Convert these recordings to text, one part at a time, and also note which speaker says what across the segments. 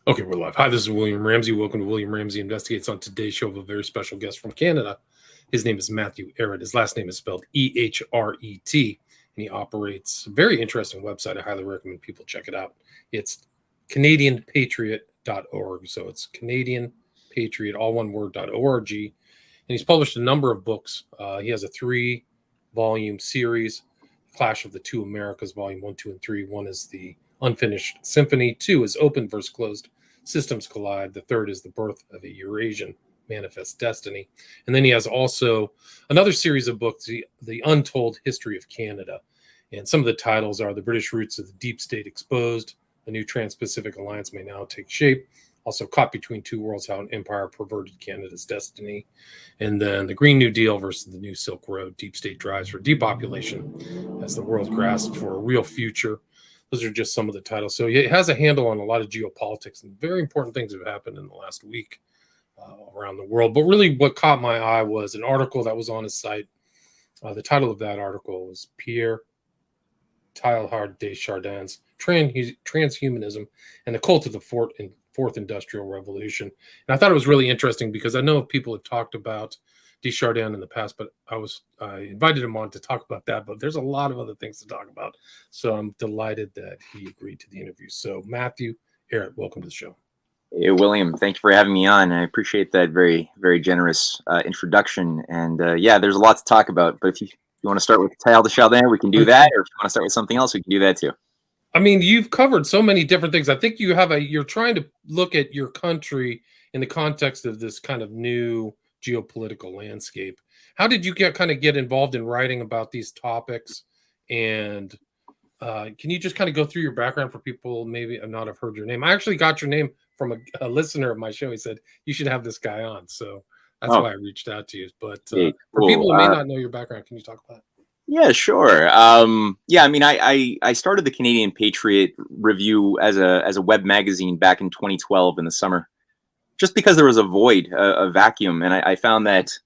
Speaker 1: Okay, we're live. Hi, this is William Ramsey. Welcome to William Ramsey Investigates. On today's show, of a very special guest from Canada. His name is Matthew Ehret. His last name is spelled Ehret, and he operates a very interesting website. I highly recommend people check it out. It's CanadianPatriot.org. So it's Canadian Patriot, all one word, .org. And he's published a number of books. He has a 3-volume series, Clash of the Two Americas, Volume 1, 2, and 3. One is the Unfinished Symphony. 2 is Open versus Closed Systems Collide. The 3rd is The Birth of a Eurasian Manifest Destiny. And then he has also another series of books, the Untold History of Canada. And some of the titles are The British Roots of the Deep State Exposed, A New Trans-Pacific Alliance May Now Take Shape, also Caught Between Two Worlds, How an Empire Perverted Canada's Destiny, and then The Green New Deal versus the New Silk Road, Deep State Drives for Depopulation as the World Grasps for a Real Future. Those are just some of the titles. So it has a handle on a lot of geopolitics, and very important things have happened in the last week around the world. But really what caught my eye was an article that was on his site. The title of that article was Pierre, Teilhard de Chardin's Transhumanism and the Cult of the Fourth Industrial Revolution. And I thought it was really interesting because I know people have talked about Chardin in the past, but I invited him on to talk about that, but there's a lot of other things to talk about. So I'm delighted that he agreed to the interview. So Matthew Ehret, welcome to the show.
Speaker 2: Hey, William, thank you for having me on. I appreciate that very, very generous introduction. And yeah, there's a lot to talk about, but if you want to start with Teilhard de Chardin, we can do that. Or if you want to start with something else, we can do that too.
Speaker 1: I mean, you've covered so many different things. I think you're trying to look at your country in the context of this kind of new geopolitical landscape. How did you get involved in writing about these topics? And can you just kind of go through your background for people maybe not have heard your name? I actually got your name from a listener of my show. He said you should have this guy on, so that's why I reached out to you. But for people who may not know your background, can you talk about it?
Speaker 2: Yeah, sure. Yeah, I mean, I started the Canadian Patriot Review as a web magazine back in 2012 in the summer, just because there was a void, a vacuum. And I found that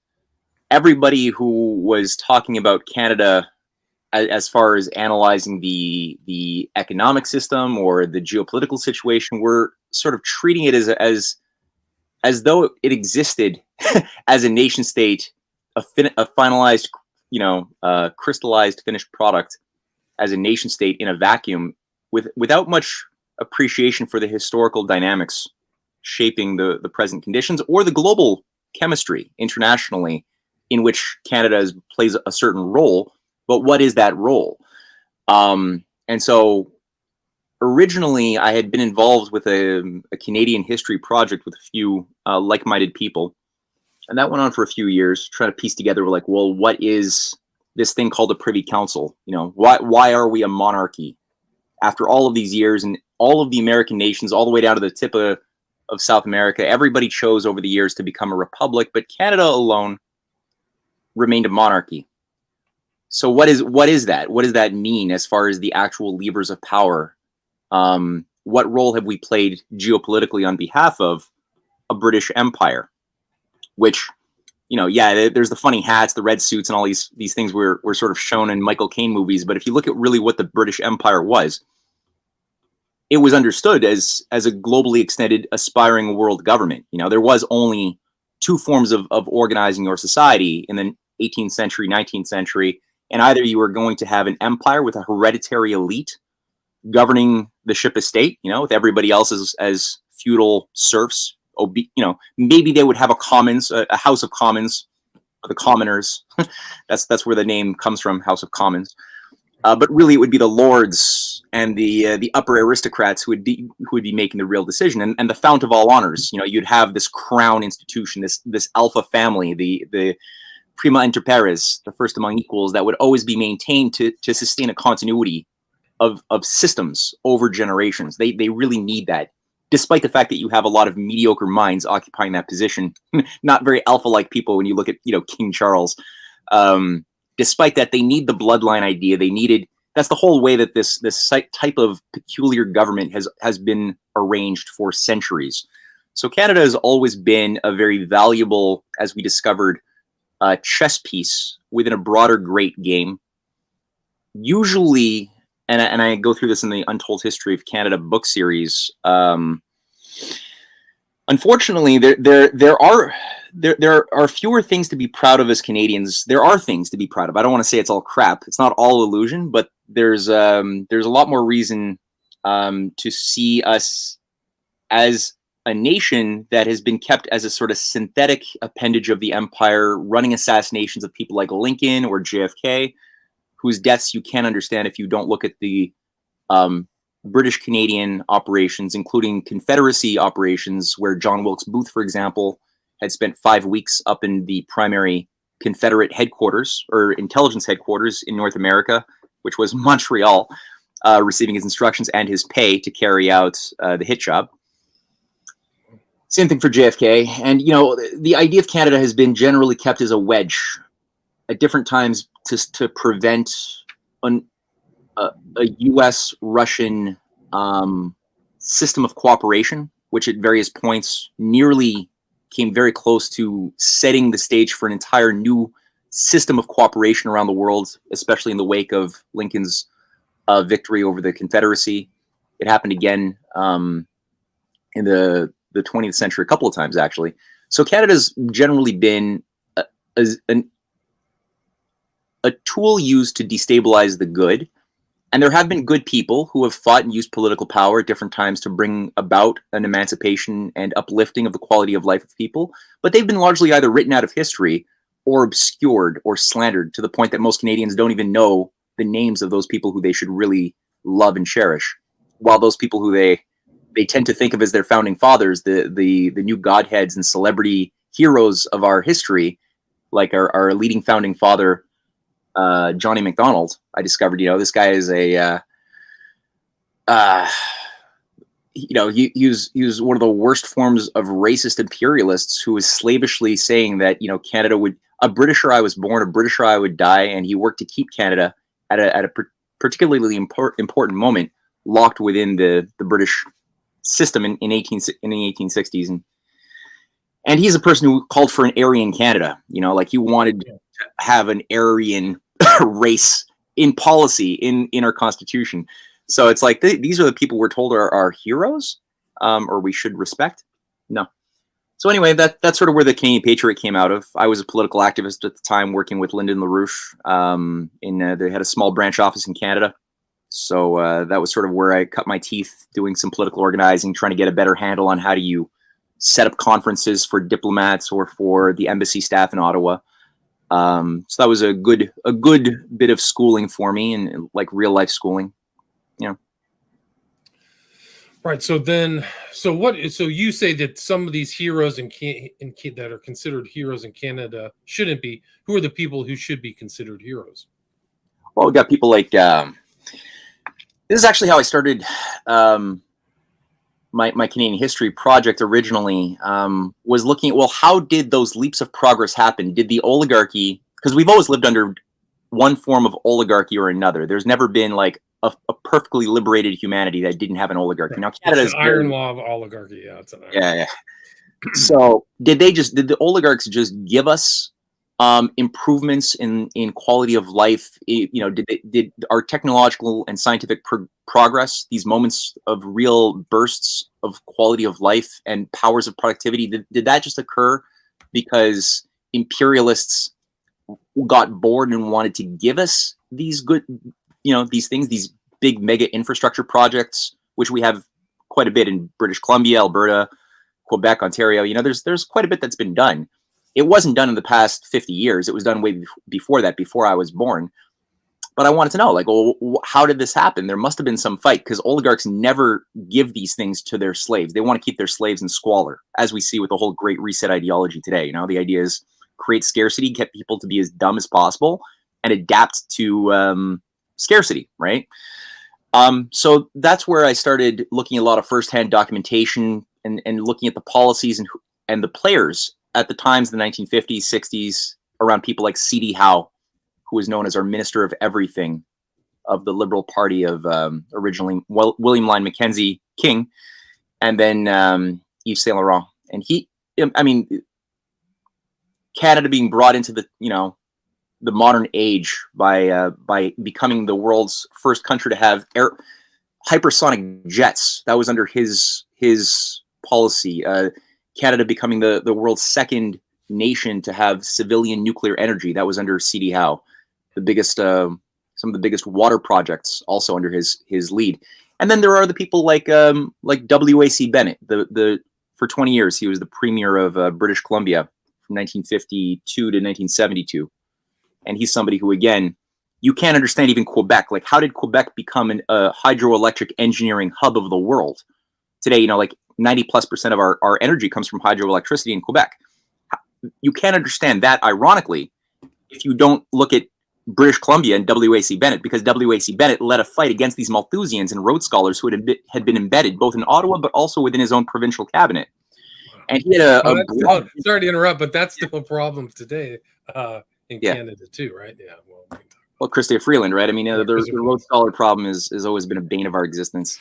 Speaker 2: everybody who was talking about Canada as far as analyzing the economic system or the geopolitical situation were sort of treating it as though it existed as a nation state, a finalized, crystallized finished product as a nation state in a vacuum without much appreciation for the historical dynamics shaping the present conditions or the global chemistry internationally in which Canada plays a certain role. But what is that role? And so originally I had been involved with a Canadian history project with a few like-minded people. And that went on for a few years, trying to piece together like, well, what is this thing called a Privy Council? Why are we a monarchy? After all of these years and all of the American nations, all the way down to the tip of South America, everybody chose over the years to become a republic, but Canada alone remained a monarchy. So what is that? What does that mean as far as the actual levers of power? What role have we played geopolitically on behalf of a British Empire? Which, there's the funny hats, the red suits, and all these things were sort of shown in Michael Caine movies. But if you look at really what the British Empire was, it was understood as a globally extended, aspiring world government. There was only 2 forms of organizing your society in the 18th century, 19th century, and either you were going to have an empire with a hereditary elite governing the ship of state, with everybody else as feudal serfs. Maybe they would have a commons, a House of Commons, or the commoners. that's where the name comes from, House of Commons. But really, it would be the lords and the upper aristocrats who would be making the real decision, and the fount of all honors. You'd have this crown institution, this alpha family, the prima inter pares, the first among equals, that would always be maintained to sustain a continuity of systems over generations. They really need that. Despite the fact that you have a lot of mediocre minds occupying that position, not very alpha-like people when you look at, King Charles. Despite that, they need the bloodline idea. That's the whole way that this type of peculiar government has been arranged for centuries. So Canada has always been a very valuable, as we discovered, chess piece within a broader great game. Usually, and I go through this in the Untold History of Canada book series, Unfortunately, there are fewer things to be proud of as Canadians. There are things to be proud of. I don't want to say it's all crap. It's not all illusion, but there's a lot more reason to see us as a nation that has been kept as a sort of synthetic appendage of the empire, running assassinations of people like Lincoln or JFK, whose deaths you can't understand if you don't look at the British Canadian operations, including Confederacy operations, where John Wilkes Booth, for example, had spent 5 weeks up in the primary Confederate headquarters or intelligence headquarters in North America, which was Montreal, receiving his instructions and his pay to carry out the hit job. Same thing for JFK. And, you know, the idea of Canada has been generally kept as a wedge at different times to prevent a U.S.-Russian system of cooperation, which at various points nearly came very close to setting the stage for an entire new system of cooperation around the world, especially in the wake of Lincoln's victory over the Confederacy. It happened again in the 20th century a couple of times, actually. So Canada's generally been a tool used to destabilize the good. And there have been good people who have fought and used political power at different times to bring about an emancipation and uplifting of the quality of life of people. But they've been largely either written out of history or obscured or slandered to the point that most Canadians don't even know the names of those people who they should really love and cherish. While those people who they tend to think of as their founding fathers, the new godheads and celebrity heroes of our history, like our leading founding father, Johnny Mcdonald, I discovered, you know, this guy is a, you know, he was one of the worst forms of racist imperialists who was slavishly saying that, you know, Canada would, a Britisher I was born, a Britisher I would die, and he worked to keep Canada at a particularly important moment locked within the British system in the 1860s. And he's a person who called for an Aryan Canada, you know, like he wanted to have an Aryan race in policy in our constitution. So it's like these are the people we're told are our heroes, or we should respect. No. So anyway, that's sort of where the Canadian Patriot came out of. I was a political activist at the time, working with Lyndon LaRouche. They had a small branch office in Canada. So that was sort of where I cut my teeth, doing some political organizing, trying to get a better handle on how do you set up conferences for diplomats or for the embassy staff in Ottawa. So that was a good bit of schooling for me, and like real life schooling, you know.
Speaker 1: Right. So you say that some of these heroes that are considered heroes in Canada shouldn't be. Who are the people who should be considered heroes?
Speaker 2: Well, we got people like, this is actually how I started, my Canadian history project originally, was looking at, well, how did those leaps of progress happen? Did the oligarchy, because we've always lived under one form of oligarchy or another. There's never been like a perfectly liberated humanity that didn't have an oligarchy.
Speaker 1: Right.
Speaker 2: Now Canada is
Speaker 1: an iron law of oligarchy. Yeah, it's an iron.
Speaker 2: Yeah. So did the oligarchs just give us improvements in quality of life? You know, did our technological and scientific progress, these moments of real bursts of quality of life and powers of productivity, did that just occur because imperialists got bored and wanted to give us these good, you know, these things, these big mega infrastructure projects, which we have quite a bit in British Columbia, Alberta, Quebec, Ontario? You know, there's quite a bit that's been done. It wasn't done in the past 50 years. It was done way before that, before I was born. But I wanted to know, like, well, how did this happen? There must have been some fight, because oligarchs never give these things to their slaves. They want to keep their slaves in squalor, as we see with the whole Great Reset ideology today. You know, the idea is create scarcity, get people to be as dumb as possible, and adapt to scarcity, right? So that's where I started looking at a lot of firsthand documentation and looking at the policies and the players at the times, the 1950s, 60s, around people like C.D. Howe, who was known as our Minister of Everything of the Liberal Party of originally William Lyon Mackenzie King, and then Yves Saint Laurent. And Canada being brought into the modern age by becoming the world's first country to have hypersonic jets. That was under his policy. Canada becoming the world's second nation to have civilian nuclear energy. That was under C.D. Howe, the biggest, some of the biggest water projects also under his lead. And then there are the people like W.A.C. Bennett. For 20 years he was the premier of British Columbia from 1952 to 1972, and he's somebody who, again, you can't understand even Quebec. Like, how did Quebec become a hydroelectric engineering hub of the world? Today, you know, like 90+% of our energy comes from hydroelectricity in Quebec. You can't understand that, ironically, if you don't look at British Columbia and W.A.C. Bennett, because W.A.C. Bennett led a fight against these Malthusians and Rhodes scholars who had been embedded both in Ottawa but also within his own provincial cabinet. And he had
Speaker 1: sorry to interrupt, but that's still a problem today in Canada too, right? Yeah.
Speaker 2: Well, Chrystia Freeland, right? I mean, the Rhodes Scholar problem has always been a bane of our existence.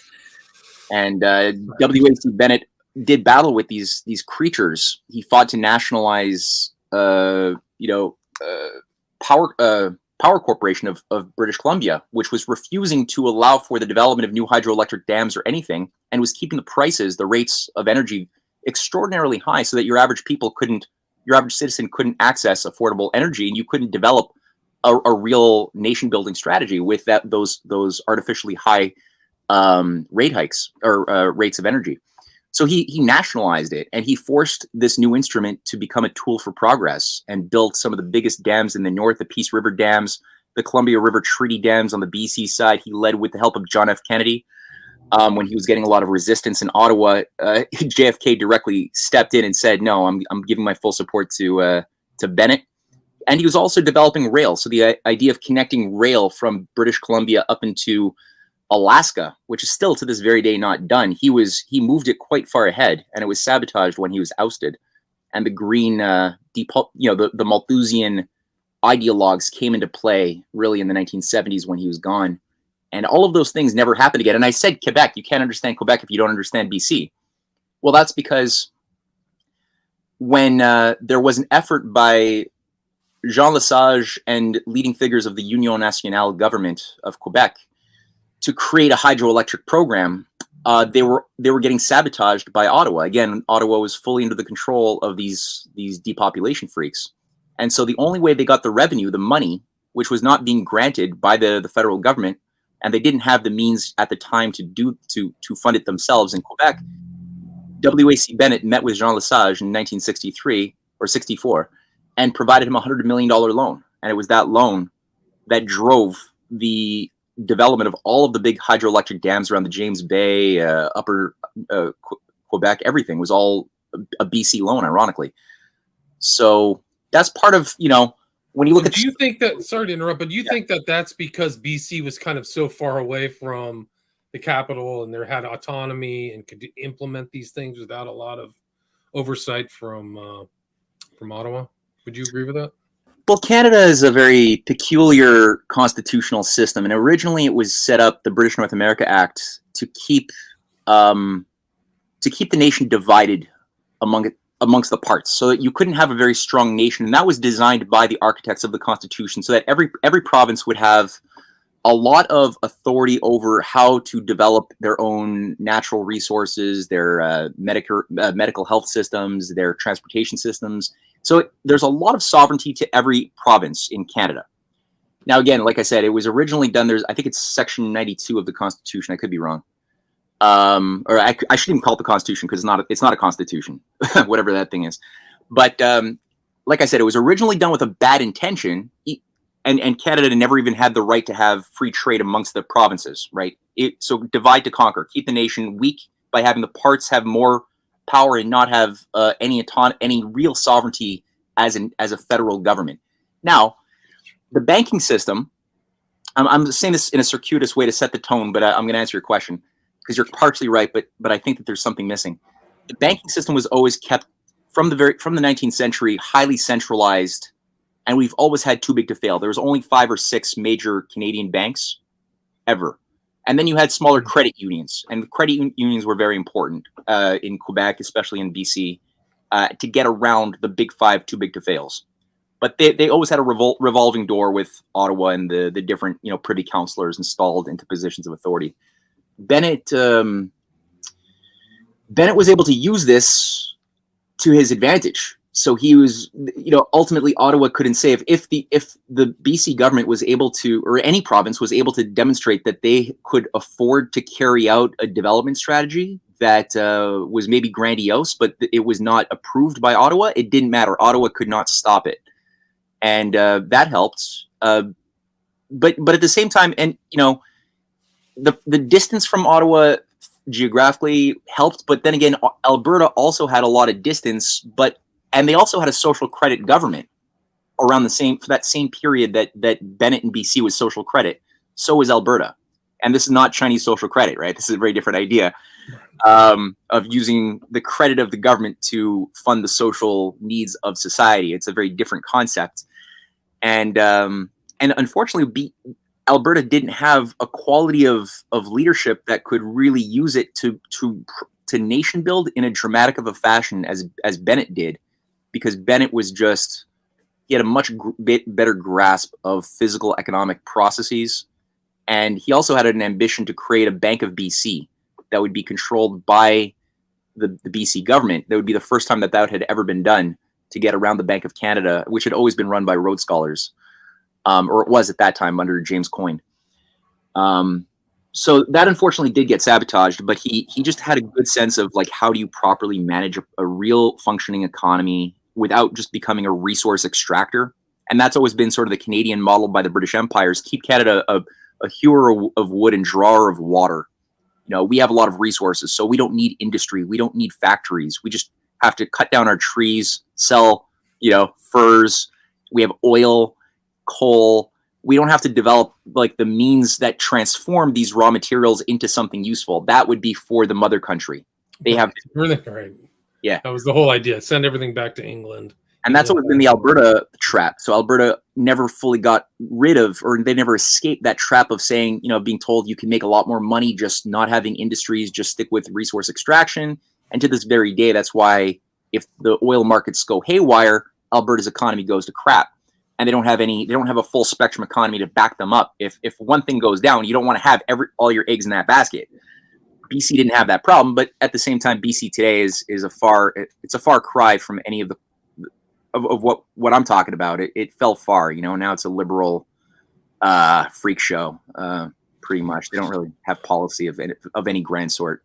Speaker 2: And W.A.C. Bennett did battle with these creatures. He fought to nationalize, Power Corporation of British Columbia, which was refusing to allow for the development of new hydroelectric dams or anything, and was keeping the rates of energy extraordinarily high, so that your average citizen couldn't access affordable energy, and you couldn't develop a real nation building strategy with those artificially high rate hikes or rates of energy. So he nationalized it, and he forced this new instrument to become a tool for progress, and built some of the biggest dams in the north, the Peace River dams, the Columbia River Treaty dams on the BC side. He led with the help of John F. Kennedy. When he was getting a lot of resistance in Ottawa, JFK directly stepped in and said, "No, I'm giving my full support to Bennett." And he was also developing rail. So the idea of connecting rail from British Columbia up into Alaska, which is still to this very day not done, he moved it quite far ahead, and it was sabotaged when he was ousted. And the green, the Malthusian ideologues came into play really in the 1970s when he was gone. And all of those things never happened again. And I said Quebec, you can't understand Quebec if you don't understand BC. Well, that's because when there was an effort by Jean Lesage and leading figures of the Union Nationale government of Quebec to create a hydroelectric program, they were getting sabotaged by Ottawa. Again, Ottawa was fully under the control of these depopulation freaks. And so the only way they got the revenue, the money, which was not being granted by the federal government, and they didn't have the means at the time to fund it themselves in Quebec, W.A.C. Bennett met with Jean Lesage in 1963 or 64 and provided him a $100 million loan. And it was that loan that drove the development of all of the big hydroelectric dams around the James Bay, upper Quebec. Everything was all a BC loan, ironically. So that's part of, when you look at...
Speaker 1: Do you think that, sorry to interrupt, but do you think that that's because BC was kind of so far away from the capital and they had autonomy and could implement these things without a lot of oversight from Ottawa? Would you agree with that?
Speaker 2: Well, Canada is a very peculiar constitutional system, and originally it was set up, the British North America Act, to keep the nation divided amongst the parts, so that you couldn't have a very strong nation. And that was designed by the architects of the Constitution, so that every province would have a lot of authority over how to develop their own natural resources, their medical health systems, their transportation systems. So there's a lot of sovereignty to every province in Canada. Now, again, like I said, it was originally done. I think it's Section 92 of the Constitution. I could be wrong. Or I shouldn't even call it the Constitution, because it's not a constitution, whatever that thing is. But like I said, it was originally done with a bad intention, and Canada never even had the right to have free trade amongst the provinces, right? So divide to conquer, keep the nation weak by having the parts have more power and not have any real sovereignty as a federal government. Now, the banking system, I'm saying this in a circuitous way to set the tone, but I'm going to answer your question, because you're partially right, but I think that there's something missing. The banking system was always kept from the 19th century highly centralized, and we've always had too big to fail. There was only 5 or 6 major Canadian banks ever. And then you had smaller credit unions, and the credit unions were very important in Quebec, especially in BC, to get around the big 5 too big to fails. But they always had a revolving door with Ottawa and the different privy councillors installed into positions of authority. Bennett was able to use this to his advantage. So he was, ultimately Ottawa couldn't say if the BC government was able to, or any province was able to demonstrate that they could afford to carry out a development strategy that was maybe grandiose, but it was not approved by Ottawa, it didn't matter. Ottawa could not stop it. And that helped. But at the same time, and the distance from Ottawa geographically helped, but then again, Alberta also had a lot of distance, and they also had a social credit government around for that same period that Bennett and BC was social credit. So was Alberta. And this is not Chinese social credit, right? This is a very different idea of using the credit of the government to fund the social needs of society. It's a very different concept. And unfortunately, Alberta didn't have a quality of leadership that could really use it to nation build in a dramatic of a fashion as Bennett did, because Bennett was he had a much better grasp of physical economic processes, and he also had an ambition to create a Bank of BC that would be controlled by the BC government. That would be the first time that had ever been done, to get around the Bank of Canada, which had always been run by Rhodes Scholars. Or it was at that time under James Coyne. So that unfortunately did get sabotaged, but he just had a good sense of how do you properly manage a real functioning economy without just becoming a resource extractor. And that's always been sort of the Canadian model by the British Empires: keep Canada a hewer of wood and drawer of water. We have a lot of resources, so we don't need industry. We don't need factories. We just have to cut down our trees, sell, furs. We have oil, coal. We don't have to develop the means that transform these raw materials into something useful. That would be for the mother country. They have
Speaker 1: right.
Speaker 2: Yeah,
Speaker 1: that was the whole idea. Send everything back to England.
Speaker 2: And that's always been the Alberta trap. So Alberta never fully got rid of, or they never escaped that trap of saying, being told you can make a lot more money just not having industries, just stick with resource extraction. And to this very day, that's why if the oil markets go haywire, Alberta's economy goes to crap. And they don't have a full spectrum economy to back them up. If one thing goes down, you don't want to have all your eggs in that basket. BC didn't have that problem, but at the same time, BC today is a far cry from any of what I'm talking about. It fell far, now it's a liberal freak show, pretty much. They don't really have policy of any grand sort.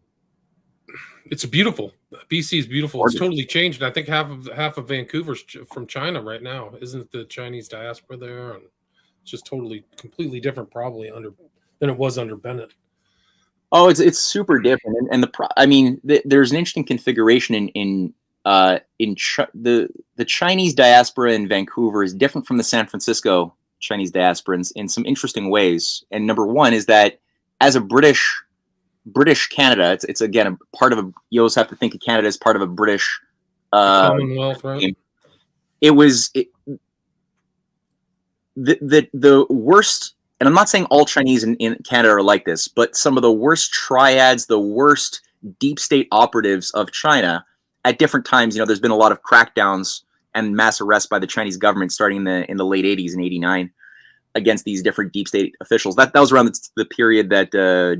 Speaker 1: It's beautiful. BC is beautiful. It's totally changed. I think half of Vancouver's from China right now. Isn't it the Chinese diaspora there? And it's just completely different, probably than it was under Bennett.
Speaker 2: Oh, it's super different, and there's an interesting configuration in the Chinese diaspora in Vancouver is different from the San Francisco Chinese diaspora in some interesting ways. And number one is that as a British Canada, it's again a part of you always have to think of Canada as part of a British
Speaker 1: Commonwealth, right?
Speaker 2: The worst, and I'm not saying all Chinese in Canada are like this, but some of the worst triads, the worst deep state operatives of China at different times. There's been a lot of crackdowns and mass arrests by the Chinese government starting in the late 80s and 89 against these different deep state officials. That was around the period that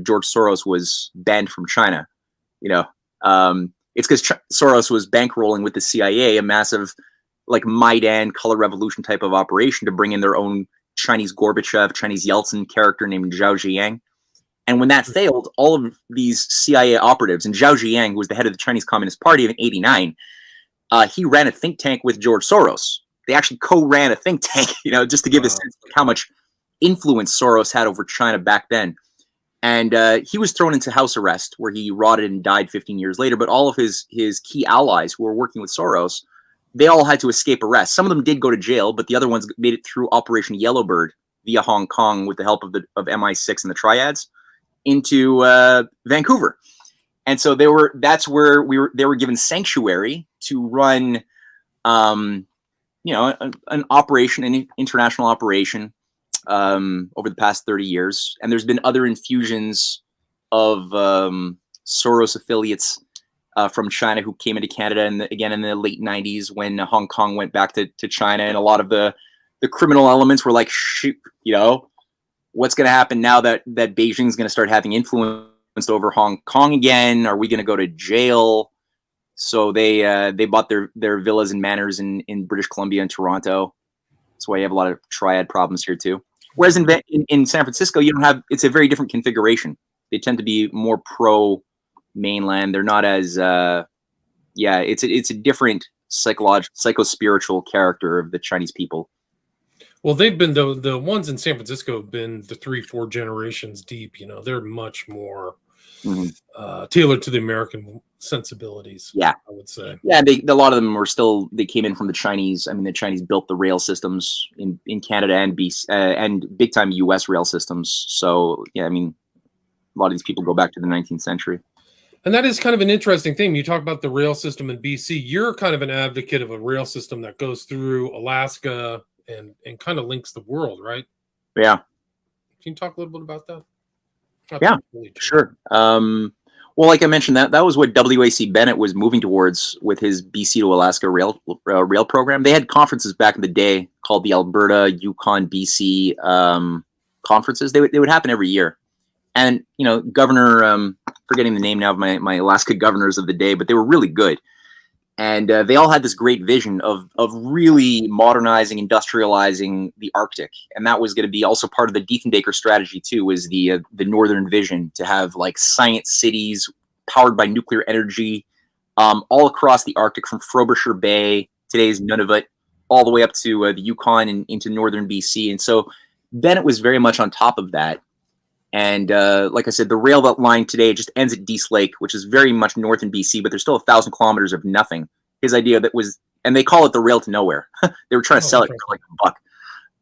Speaker 2: George Soros was banned from China. It's because Soros was bankrolling with the CIA, a massive Maidan color revolution type of operation to bring in their own Chinese Gorbachev, Chinese Yeltsin character named Zhao Ziyang. And when that failed, all of these CIA operatives, and Zhao Ziyang, who was the head of the Chinese Communist Party in '89, he ran a think tank with George Soros. They actually co-ran a think tank, just to give a sense of how much influence Soros had over China back then. And he was thrown into house arrest, where he rotted and died 15 years later. But all of his key allies who were working with Soros, they all had to escape arrest. Some of them did go to jail, but the other ones made it through Operation Yellowbird via Hong Kong with the help of MI6 and the Triads into Vancouver. And so they were given sanctuary to run an operation, an international operation over the past 30 years. And there's been other infusions of Soros affiliates from China who came into Canada, and again in the late 90s when Hong Kong went back to China, and a lot of the criminal elements were like, shoot, what's going to happen now that Beijing's going to start having influence over Hong Kong again? Are we going to go to jail? So they bought their villas and manors in British Columbia and Toronto. That's why you have a lot of triad problems here too. Whereas in San Francisco, you don't have. It's a very different configuration. They tend to be more pro mainland. They're not as it's a different psycho-spiritual character of the Chinese people.
Speaker 1: Well, they've been the ones in San Francisco have been the 3-4 generations deep. You know, they're much more tailored to the American sensibilities.
Speaker 2: Yeah,
Speaker 1: I would say.
Speaker 2: Yeah, a lot of them were still. They came in from the Chinese. I mean, the Chinese built the rail systems in Canada and big time U.S. rail systems. So yeah, I mean, a lot of these people go back to the 19th century.
Speaker 1: And that is kind of an interesting thing. You talk about the rail system in BC. You're kind of an advocate of a rail system that goes through Alaska and kind of links the world, right?
Speaker 2: Yeah.
Speaker 1: Can you talk a little bit about that?
Speaker 2: Yeah, sure. Well, like I mentioned, that was what W.A.C. Bennett was moving towards with his BC to Alaska rail program. They had conferences back in the day called the Alberta, Yukon, BC conferences. They would happen every year. And, you know, Governor, forgetting the name now of my Alaska governors of the day, but they were really good. And they all had this great vision of really modernizing, industrializing the Arctic. And that was going to be also part of the Diefenbaker strategy, too, was the Northern vision to have like science cities powered by nuclear energy all across the Arctic from Frobisher Bay, today's Nunavut, all the way up to the Yukon and into northern BC. And so Bennett was very much on top of that. And like I said, the rail line today just ends at Dease Lake, which is very much north in BC, but there's still 1,000 kilometers of nothing. His idea that was, and they call it the rail to nowhere. They were trying to sell it for like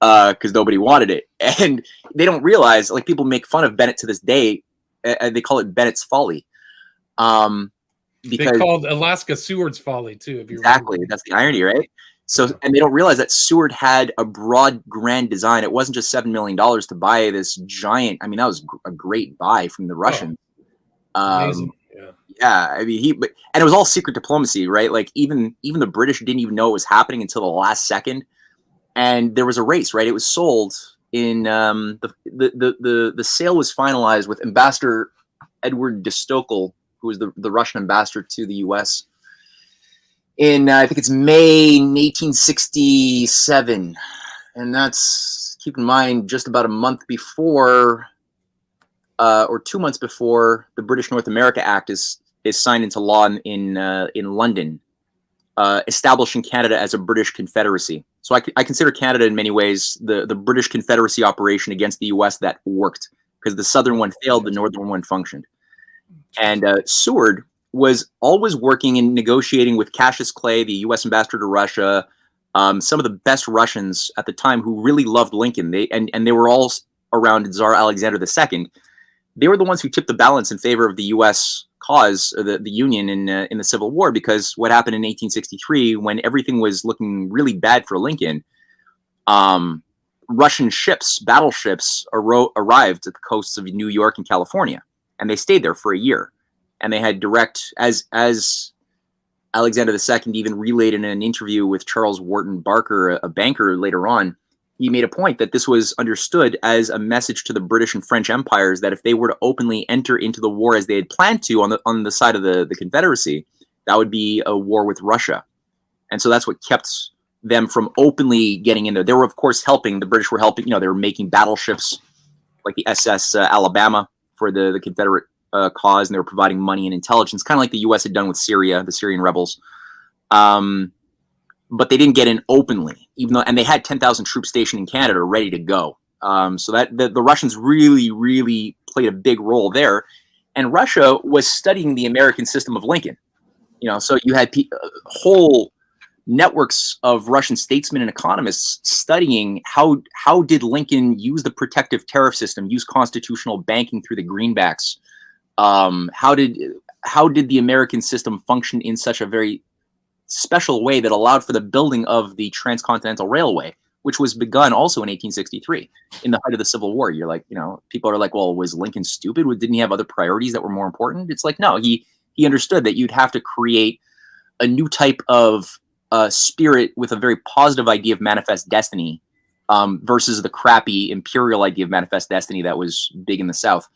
Speaker 2: $1 because nobody wanted it. And they don't realize, like people make fun of Bennett to this day. They call it Bennett's Folly. Because
Speaker 1: they called Alaska Seward's Folly too. If you
Speaker 2: exactly,
Speaker 1: remember.
Speaker 2: That's the irony, right? So, and they don't realize that Seward had a broad, grand design. It wasn't just $7 million to buy this giant. I mean, that was a great buy from the Russians.
Speaker 1: Amazing.
Speaker 2: Yeah. I mean, and it was all secret diplomacy, right? Like even the British didn't even know it was happening until the last second. And there was a race, right? It was sold in the sale was finalized with Ambassador Edward de Stokel, who was the Russian ambassador to the U.S. in I think it's May 1867, and that's, keep in mind, just about a month before or 2 months before the British North America Act is signed into law in London, establishing Canada as a British Confederacy. So I consider Canada in many ways the British Confederacy operation against the U.S. that worked, because the southern one failed, the northern one functioned. And Seward was always working and negotiating with Cassius Clay, the U.S. ambassador to Russia, some of the best Russians at the time who really loved Lincoln. They were all around Tsar Alexander II. They were the ones who tipped the balance in favor of the U.S. cause, or the Union in the Civil War, because what happened in 1863, when everything was looking really bad for Lincoln, Russian ships, battleships, arrived at the coasts of New York and California, and they stayed there for a year. And they had direct, as Alexander II even relayed in an interview with Charles Wharton Barker, a banker later on, he made a point that this was understood as a message to the British and French empires that if they were to openly enter into the war as they had planned to on the side of the Confederacy, that would be a war with Russia. And so that's what kept them from openly getting in there. They were, of course, helping. The British were helping. You know, they were making battleships like the SS Alabama for the Confederate cause, and they were providing money and intelligence, kind of like the U.S. had done with Syria, the Syrian rebels. But they didn't get in openly, and they had 10,000 troops stationed in Canada ready to go. So that the Russians really, really played a big role there. And Russia was studying the American system of Lincoln. You know, so you had whole networks of Russian statesmen and economists studying how did Lincoln use the protective tariff system, use constitutional banking through the greenbacks. How did the American system function in such a very special way that allowed for the building of the Transcontinental Railway, which was begun also in 1863 in the height of the Civil War? You're like, you know, people are like, well, was Lincoln stupid? Didn't he have other priorities that were more important? It's like, no, he understood that you'd have to create a new type of spirit with a very positive idea of manifest destiny versus the crappy imperial idea of manifest destiny that was big in the South.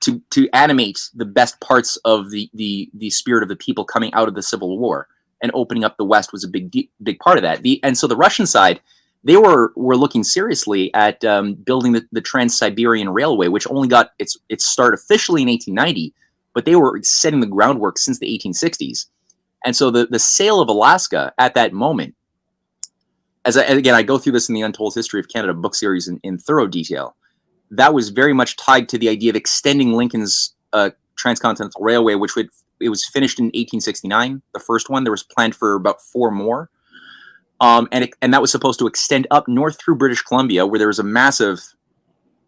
Speaker 2: to animate the best parts of the spirit of the people coming out of the Civil War, and opening up the West was a big part of that. And so the Russian side, they were looking seriously at building the Trans-Siberian Railway, which only got its start officially in 1890, but they were setting the groundwork since the 1860s. And so the sale of Alaska at that moment, again, I go through this in the Untold History of Canada book series in thorough detail, that was very much tied to the idea of extending Lincoln's Transcontinental Railway, it was finished in 1869, the first one. There was planned for about 4 more. And that was supposed to extend up north through British Columbia, where there was a massive,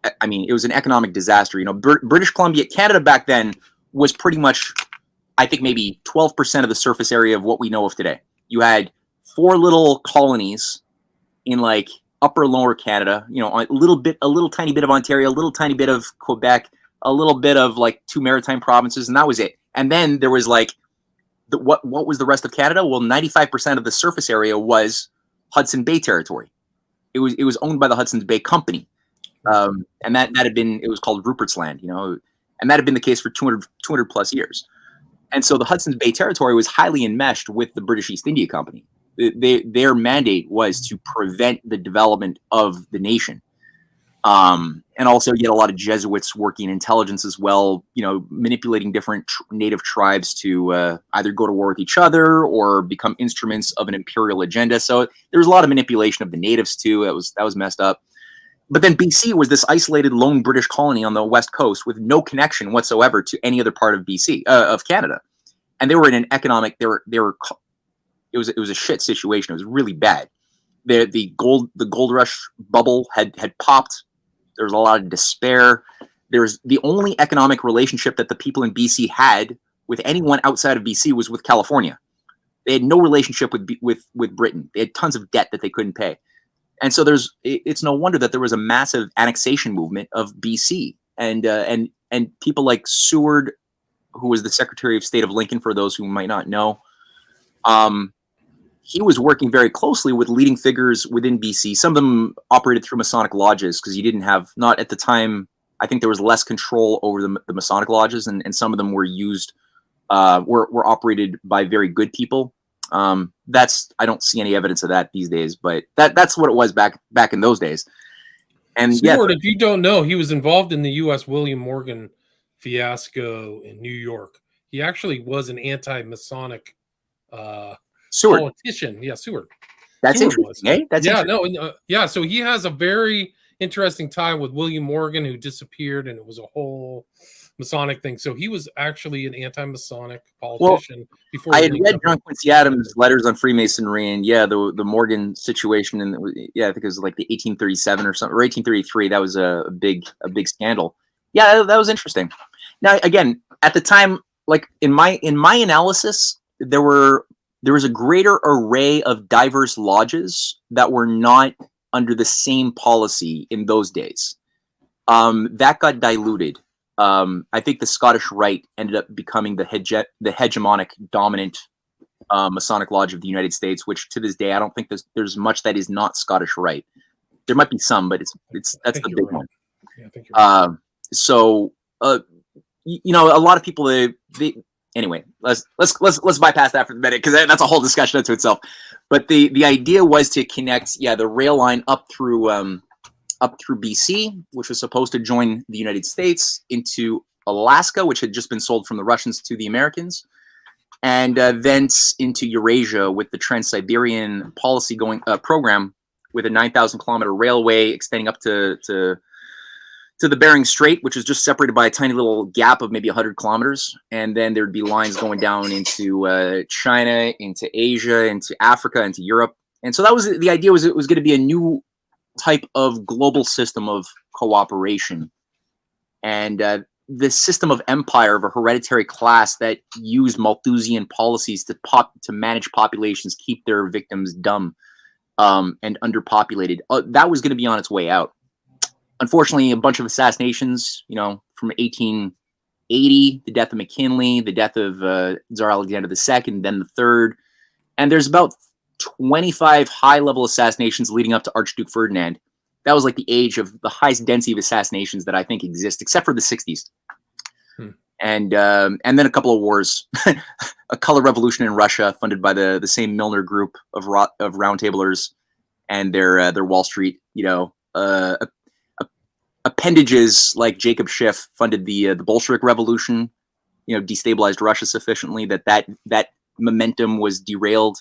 Speaker 2: it was an economic disaster. British Columbia, Canada back then was pretty much, I think maybe 12% of the surface area of what we know of today. You had 4 little colonies in like upper and lower Canada, a little tiny bit of Ontario, a little tiny bit of Quebec, a little bit of like 2 maritime provinces, and that was it. And then there was like, what was the rest of Canada? Well, 95% of the surface area was Hudson Bay territory. It was owned by the Hudson's Bay Company, and that had been, it was called Rupert's Land, and that had been the case for 200 plus years. And so the Hudson's Bay territory was highly enmeshed with the British East India Company. Their mandate was to prevent the development of the nation. And also you had a lot of Jesuits working intelligence as well, manipulating different native tribes to either go to war with each other or become instruments of an imperial agenda. So there was a lot of manipulation of the natives too. That was messed up. But then BC was this isolated lone British colony on the west coast with no connection whatsoever to any other part of BC, of Canada. And they were in an economic, it was a shit situation. It was really bad. The gold rush bubble had popped. There was a lot of despair. There was the only economic relationship that the people in BC had with anyone outside of BC was with California. They had no relationship with Britain. They had tons of debt that they couldn't pay. And so it's no wonder that there was a massive annexation movement of BC, and people like Seward, who was the Secretary of State of Lincoln, for those who might not know, he was working very closely with leading figures within BC. Some of them operated through Masonic lodges because you didn't have, not at the time, I think there was less control over the Masonic lodges, and some of them were used, were operated by very good people. I don't see any evidence of that these days, but that's what it was back in those days. And
Speaker 1: Stuart, if you don't know, he was involved in the U.S. William Morgan fiasco in New York. He actually was an anti-Masonic
Speaker 2: Seward.
Speaker 1: Politician. Yeah, Seward.
Speaker 2: That's
Speaker 1: Seward
Speaker 2: interesting, eh? That's
Speaker 1: interesting. So he has a very interesting tie with William Morgan, who disappeared, and it was a whole Masonic thing. So he was actually an anti-Masonic politician. Before
Speaker 2: I had read John Quincy Adams' letters on Freemasonry, and the Morgan situation, and I think it was like the 1837 or something, or 1833. That was a big scandal. Yeah, that was interesting. Now, again, at the time, like in my analysis, there was a greater array of diverse lodges that were not under the same policy in those days. That got diluted. I think the Scottish Rite ended up becoming the hegemonic, dominant Masonic Lodge of the United States, which to this day, I don't think there's much that is not Scottish Rite. There might be some, but that's the big one.
Speaker 1: Yeah, I think you're right.
Speaker 2: So, a lot of people, anyway, let's bypass that for the minute, because that's a whole discussion unto itself. But the idea was to connect, the rail line up through BC, which was supposed to join the United States, into Alaska, which had just been sold from the Russians to the Americans, and thence into Eurasia with the Trans-Siberian policy program, with a 9,000 kilometer railway extending up to the Bering Strait, which was just separated by a tiny little gap of maybe 100 kilometers. And then there'd be lines going down into China, into Asia, into Africa, into Europe. And so that was the idea, was it was going to be a new type of global system of cooperation. And this system of empire, of a hereditary class that used Malthusian policies to manage populations, keep their victims dumb and underpopulated, that was going to be on its way out. Unfortunately, a bunch of assassinations, from 1880, the death of McKinley, the death of Tsar Alexander II, then the third. And there's about 25 high-level assassinations leading up to Archduke Ferdinand. That was like the age of the highest density of assassinations that I think exist, except for the 60s. and then a couple of wars, a color revolution in Russia, funded by the same Milner group of roundtablers and their Wall Street, appendages like Jacob Schiff funded the Bolshevik Revolution, destabilized Russia sufficiently that momentum was derailed.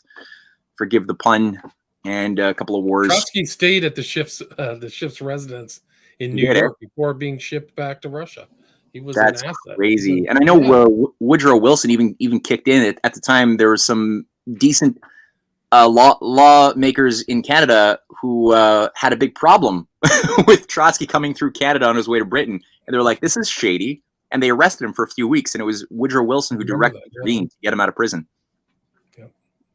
Speaker 2: Forgive the pun. And a couple of wars.
Speaker 1: Trotsky stayed at the Schiff's residence in New York before being shipped back to Russia. He was
Speaker 2: That's
Speaker 1: an asset.
Speaker 2: Crazy. And I know Woodrow Wilson even kicked in. At the time, there were some decent lawmakers in Canada who had a big problem with Trotsky coming through Canada on his way to Britain. And they were like, this is shady. And they arrested him for a few weeks. And it was Woodrow Wilson who directly intervened to get him out of prison.
Speaker 1: Yeah,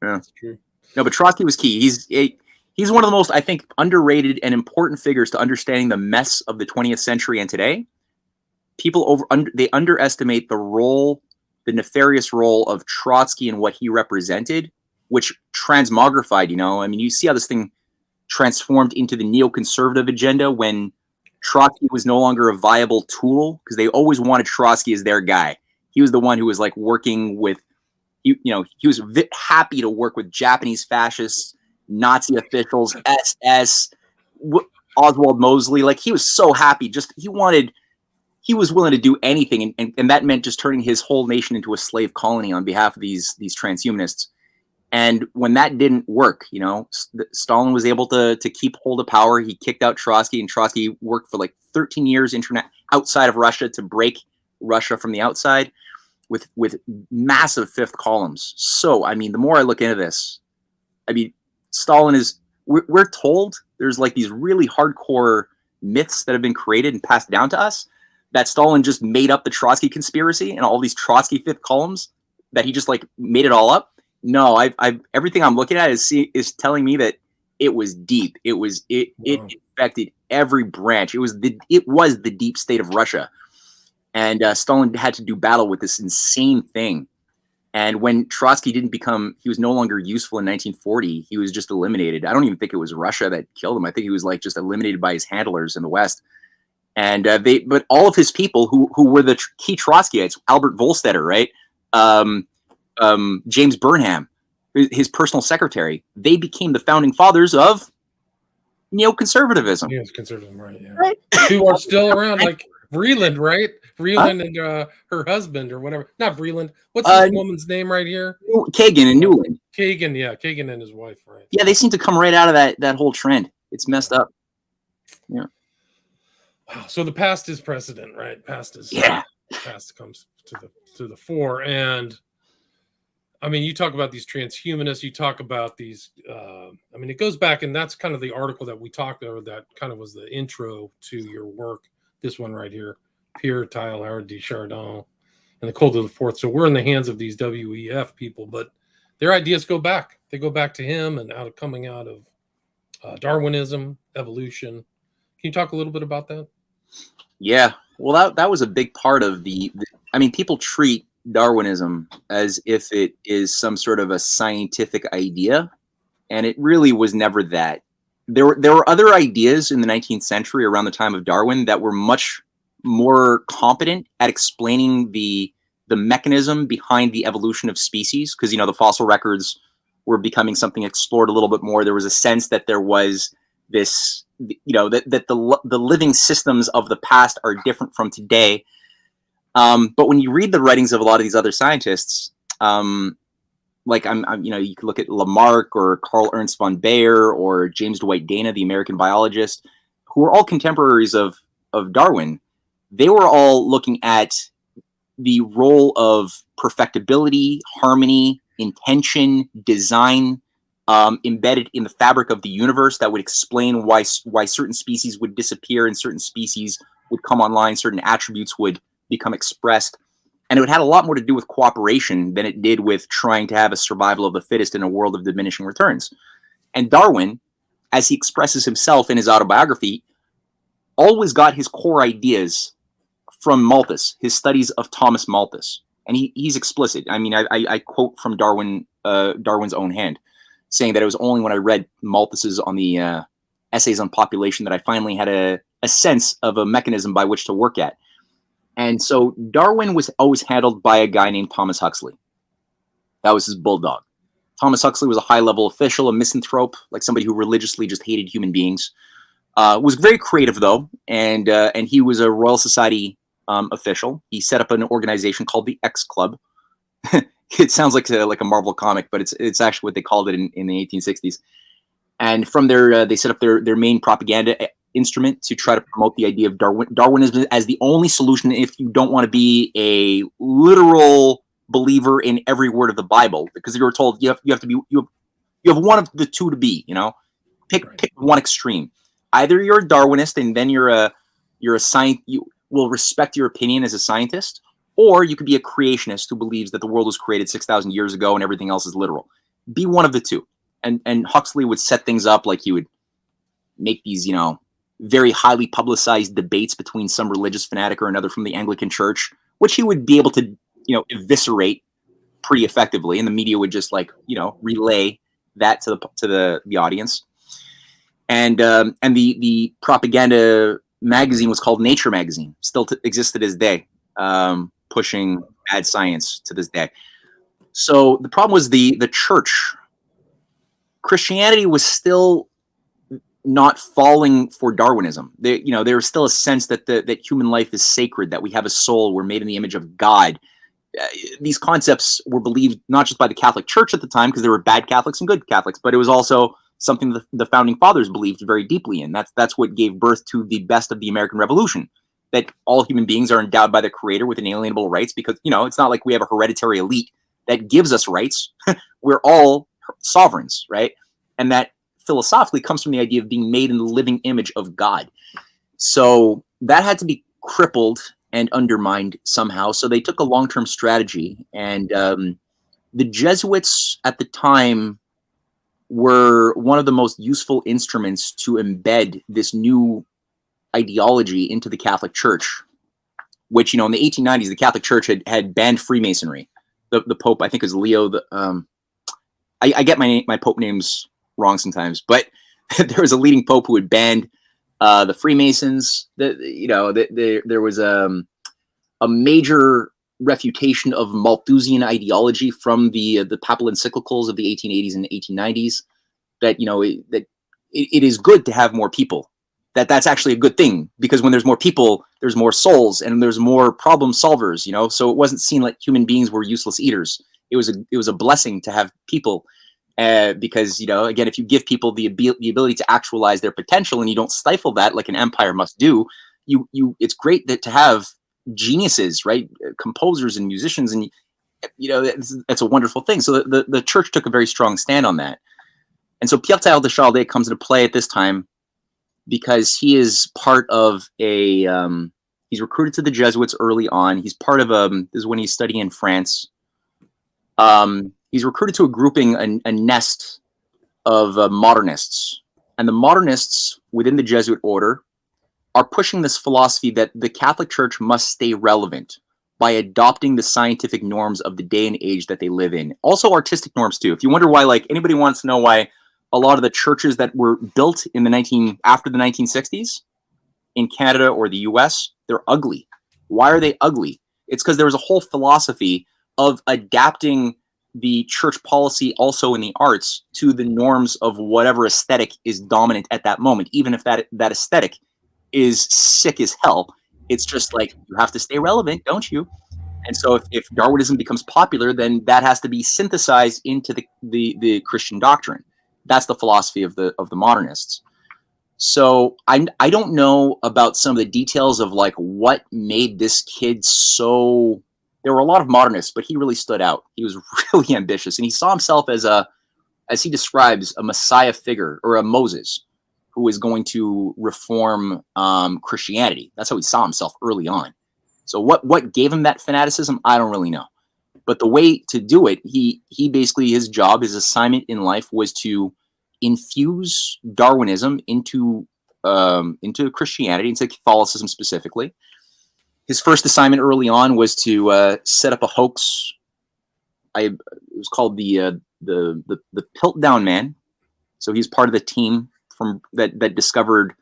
Speaker 2: that's
Speaker 1: true.
Speaker 2: No, but Trotsky was key. He's one of the most, I think, underrated and important figures to understanding the mess of the 20th century and today. People they underestimate the nefarious role of Trotsky and what he represented, which transmogrified, you see how this thing transformed into the neoconservative agenda when Trotsky was no longer a viable tool, because they always wanted Trotsky as their guy. He was the one who was like working with, he was happy to work with Japanese fascists, Nazi officials, SS, Oswald Mosley. Like, he was so happy. He was willing to do anything. And that meant just turning his whole nation into a slave colony on behalf of these transhumanists. And when that didn't work, Stalin was able to keep hold of power. He kicked out Trotsky, and Trotsky worked for like 13 years outside of Russia to break Russia from the outside with massive fifth columns. So, the more I look into this, Stalin is, we're told there's like these really hardcore myths that have been created and passed down to us that Stalin just made up the Trotsky conspiracy and all these Trotsky fifth columns, that he just like made it all up. No, everything I'm looking at is telling me that it was deep. It infected every branch. It was the deep state of Russia. And Stalin had to do battle with this insane thing. And when Trotsky he was no longer useful in 1940, he was just eliminated. I don't even think it was Russia that killed him. I think he was like just eliminated by his handlers in the West. And but all of his people who were the key Trotskyites, Albert Volstetter, right? James Burnham, his personal secretary, they became the founding fathers of neoconservatism.
Speaker 1: Neoconservatism, right? Yeah. Right. Who are still around, like Vreeland, right? Vreeland and her husband or whatever. Not Vreeland. What's this woman's name right here?
Speaker 2: Kagan and Newland.
Speaker 1: Kagan, yeah. Kagan and his wife, right?
Speaker 2: Yeah, they seem to come right out of that whole trend. It's messed up. Yeah.
Speaker 1: Wow. So the past is precedent, right? Past comes to the fore. And you talk about these transhumanists, you talk about these, it goes back, and that's kind of the article that we talked over that kind of was the intro to your work. This one right here, Pierre, Teilhard, Chardin, and the Code of the Fourth. So we're in the hands of these WEF people, but their ideas go back. They go back to him and coming out of Darwinism, evolution. Can you talk a little bit about that?
Speaker 2: Yeah, well, that was a big part of people treat Darwinism as if it is some sort of a scientific idea, and it really was never that. There were other ideas in the 19th century around the time of Darwin that were much more competent at explaining the mechanism behind the evolution of species, because the fossil records were becoming something explored a little bit more. There was a sense that there was this, that the living systems of the past are different from today. But when you read the writings of a lot of these other scientists, you could look at Lamarck or Carl Ernst von Baer or James Dwight Dana, the American biologist, who were all contemporaries of Darwin. They were all looking at the role of perfectibility, harmony, intention, design, embedded in the fabric of the universe that would explain why certain species would disappear and certain species would come online, certain attributes would become expressed. And it had a lot more to do with cooperation than it did with trying to have a survival of the fittest in a world of diminishing returns. And Darwin, as he expresses himself in his autobiography, always got his core ideas from Malthus, his studies of Thomas Malthus. And he's explicit. I quote from Darwin's own hand, saying that it was only when I read Malthus's on the essays on population that I finally had a sense of a mechanism by which to work at. And so Darwin was always handled by a guy named Thomas Huxley. That was his bulldog. Thomas Huxley was a high-level official, a misanthrope, like somebody who religiously just hated human beings. Was very creative, though, and he was a Royal Society official. He set up an organization called the X Club. It sounds like a Marvel comic, but it's actually what they called it in the 1860s. And from there, they set up their main propaganda instrument to try to promote the idea of Darwinism as the only solution if you don't want to be a literal believer in every word of the Bible, because you were told you have to be you have one of the two to be. Pick one extreme. Either you're a Darwinist and then you're a you will respect your opinion as a scientist, or you could be a creationist who believes that the world was created 6,000 years ago and everything else is literal. Be one of the two. And Huxley would set things up like he would make these, very highly publicized debates between some religious fanatic or another from the Anglican Church, which he would be able to, eviscerate pretty effectively, and the media would just relay that to the audience. And the propaganda magazine was called Nature Magazine, still exists to this day, pushing bad science to this day. So the problem was the church. Christianity was still not falling for Darwinism. There was still a sense that that human life is sacred, that we have a soul, we're made in the image of God. These concepts were believed not just by the Catholic Church at the time, because there were bad Catholics and good Catholics, but it was also something the founding fathers believed very deeply in. That's what gave birth to the best of the American Revolution, that all human beings are endowed by the Creator with inalienable rights, because it's not like we have a hereditary elite that gives us rights. We're all sovereigns, right? And that philosophically comes from the idea of being made in the living image of God. So that had to be crippled and undermined somehow. So they took a long-term strategy, and the Jesuits at the time were one of the most useful instruments to embed this new ideology into the Catholic Church, which, in the 1890s, the Catholic Church had banned Freemasonry. The Pope, I think, is Leo. I get my Pope names wrong sometimes, but there was a leading Pope who had banned the Freemasons. There was a major refutation of Malthusian ideology from the papal encyclicals of the 1880s and 1890s. That it is good to have more people. That's actually a good thing, because when there's more people, there's more souls and there's more problem solvers. So it wasn't seen like human beings were useless eaters. It was a blessing to have people. Because again, if you give people the ability to actualize their potential and you don't stifle that like an empire must do, it's great to have geniuses, right? Composers and musicians, and that's a wonderful thing. So the church took a very strong stand on that, and so Pierre de Chardin comes into play at this time because he is part of he's recruited to the Jesuits early on. He's part of this is when he's studying in France. He's recruited to a grouping, a nest of modernists. And the modernists within the Jesuit order are pushing this philosophy that the Catholic Church must stay relevant by adopting the scientific norms of the day and age that they live in. Also artistic norms too. If you wonder why, anybody wants to know why a lot of the churches that were built in after the 1960s in Canada or the US, they're ugly. Why are they ugly? It's because there was a whole philosophy of adapting the church policy also in the arts to the norms of whatever aesthetic is dominant at that moment, even if that aesthetic is sick as hell. It's just like, you have to stay relevant, don't you? And so if Darwinism becomes popular, then that has to be synthesized into the Christian doctrine. That's the philosophy of the modernists. So I don't know about some of the details of what made this kid so. There were a lot of modernists, but he really stood out. He was really ambitious, and he saw himself as he describes, a Messiah figure, or a Moses, who is going to reform Christianity. That's how he saw himself early on. So what gave him that fanaticism, I don't really know. But the way to do it, he basically, his job, his assignment in life was to infuse Darwinism into Christianity, into Catholicism specifically. His first assignment early on was to set up a hoax. It was called the Piltdown Man. So he's part of the team that discovered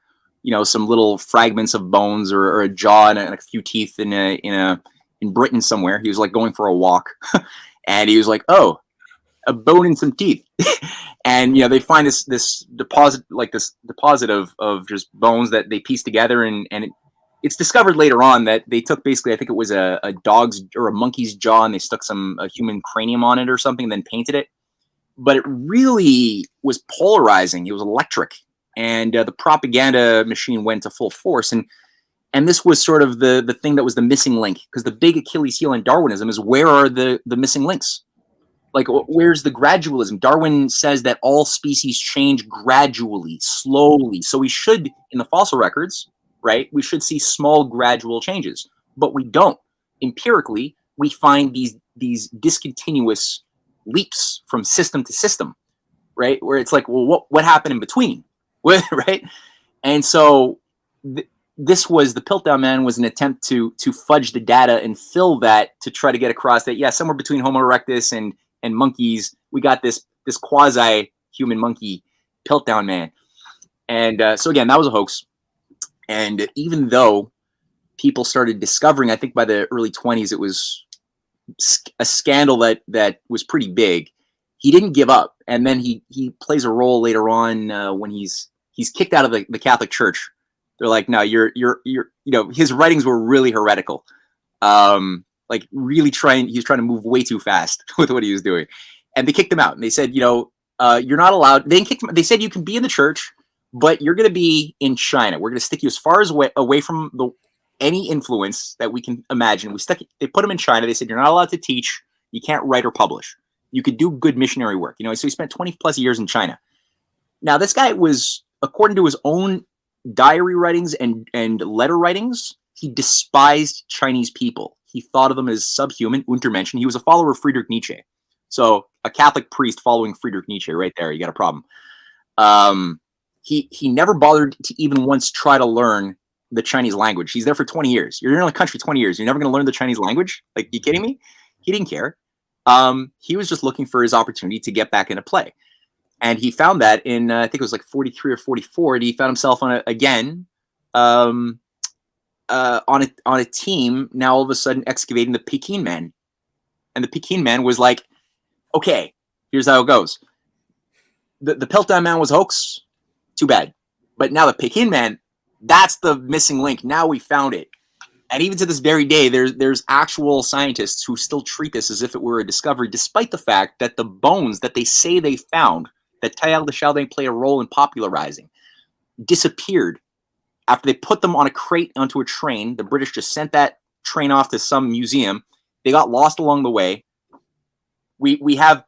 Speaker 2: some little fragments of bones or a jaw and a few teeth in Britain somewhere. He was like going for a walk, and he was like, "Oh, a bone and some teeth." And they find this deposit of just bones that they piece together, and it's discovered later on that they took basically, I think it was a dog's or a monkey's jaw, and they stuck a human cranium on it or something, and then painted it. But it really was polarizing. It was electric, and the propaganda machine went to full force. And this was sort of the thing that was the missing link, because the big Achilles heel in Darwinism is, where are the missing links? Like, where's the gradualism? Darwin says that all species change gradually, slowly. So we should, in the fossil records, right, we should see small gradual changes, but we don't. Empirically, we find these discontinuous leaps from system to system, right? Where it's like, well, what happened in between, right? And so this was, the Piltdown Man was an attempt to fudge the data and fill that, to try to get across that, yeah, somewhere between Homo erectus and monkeys, we got this quasi-human monkey Piltdown Man. And so again, that was a hoax. And even though people started discovering, I think by the early 20s, it was a scandal that was pretty big, he didn't give up. And then he plays a role later on when he's kicked out of the Catholic Church. They're like, no, you're his writings were really heretical. Like really he was trying to move way too fast with what he was doing. And they kicked him out. And they said, you're not allowed. They kicked him. They said, you can be in the church, but you're going to be in China. We're going to stick you as far as away from any influence that we can imagine. They put him in China. They said, you're not allowed to teach. You can't write or publish. You could do good missionary work. So he spent 20 plus years in China. Now, this guy was, according to his own diary writings and letter writings, he despised Chinese people. He thought of them as subhuman, Untermenschen. He was a follower of Friedrich Nietzsche. So a Catholic priest following Friedrich Nietzsche, right there, you got a problem. He never bothered to even once try to learn the Chinese language. He's there for 20 years. You're in the country 20 years. You're never going to learn the Chinese language? Like, you kidding me? He didn't care. He was just looking for his opportunity to get back into play. And he found that in, I think it was like 43 or 44, and he found himself on a team now all of a sudden excavating the Peking Man. And the Peking Man was like, okay, here's how it goes. The Piltdown Man was a hoax. Too bad. But now the Peking Man, that's the missing link. Now we found it. And even to this very day, there's actual scientists who still treat this as if it were a discovery, despite the fact that the bones that they say they found, that Teilhard de Chardin played a role in popularizing, disappeared after they put them on a crate onto a train. The British just sent that train off to some museum. They got lost along the way. We have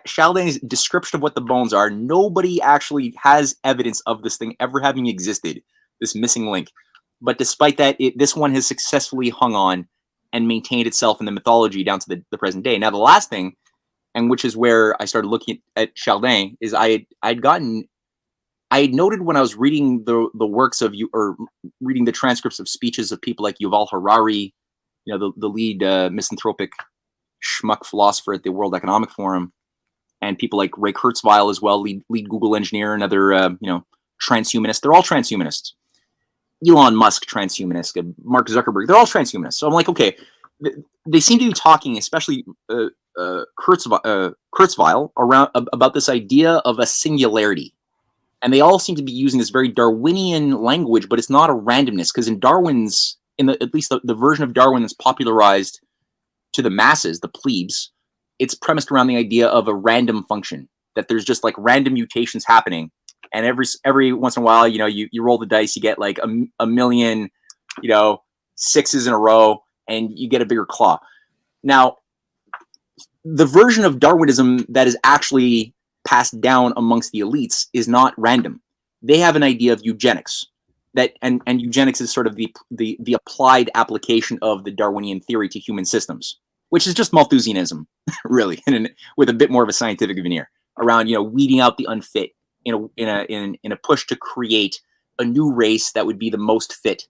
Speaker 2: Chardin's description of what the bones are. Nobody actually has evidence of this thing ever having existed, this missing link. But despite that, this one has successfully hung on and maintained itself in the mythology down to the present day. Now, the last thing, and which is where I started looking at Chardin, is I had noted when I was reading the works of or reading the transcripts of speeches of people like Yuval Harari, the lead misanthropic schmuck philosopher at the World Economic Forum, and people like Ray Kurzweil as well, lead Google engineer, and other transhumanists. They're all transhumanists. Elon Musk, transhumanist. Mark Zuckerberg, they're all transhumanists. So I'm like, okay, they seem to be talking, especially Kurzweil, about this idea of a singularity. And they all seem to be using this very Darwinian language, but it's not a randomness, because at least the version of Darwin that's popularized to the masses, the plebes, it's premised around the idea of a random function, that there's just like random mutations happening. And every once in a while, you roll the dice, you get like a million, sixes in a row, and you get a bigger claw. Now, the version of Darwinism that is actually passed down amongst the elites is not random. They have an idea of eugenics, and eugenics is sort of the applied application of the Darwinian theory to human systems, which is just Malthusianism, really, with a bit more of a scientific veneer around weeding out the unfit in a push to create a new race that would be the most fit.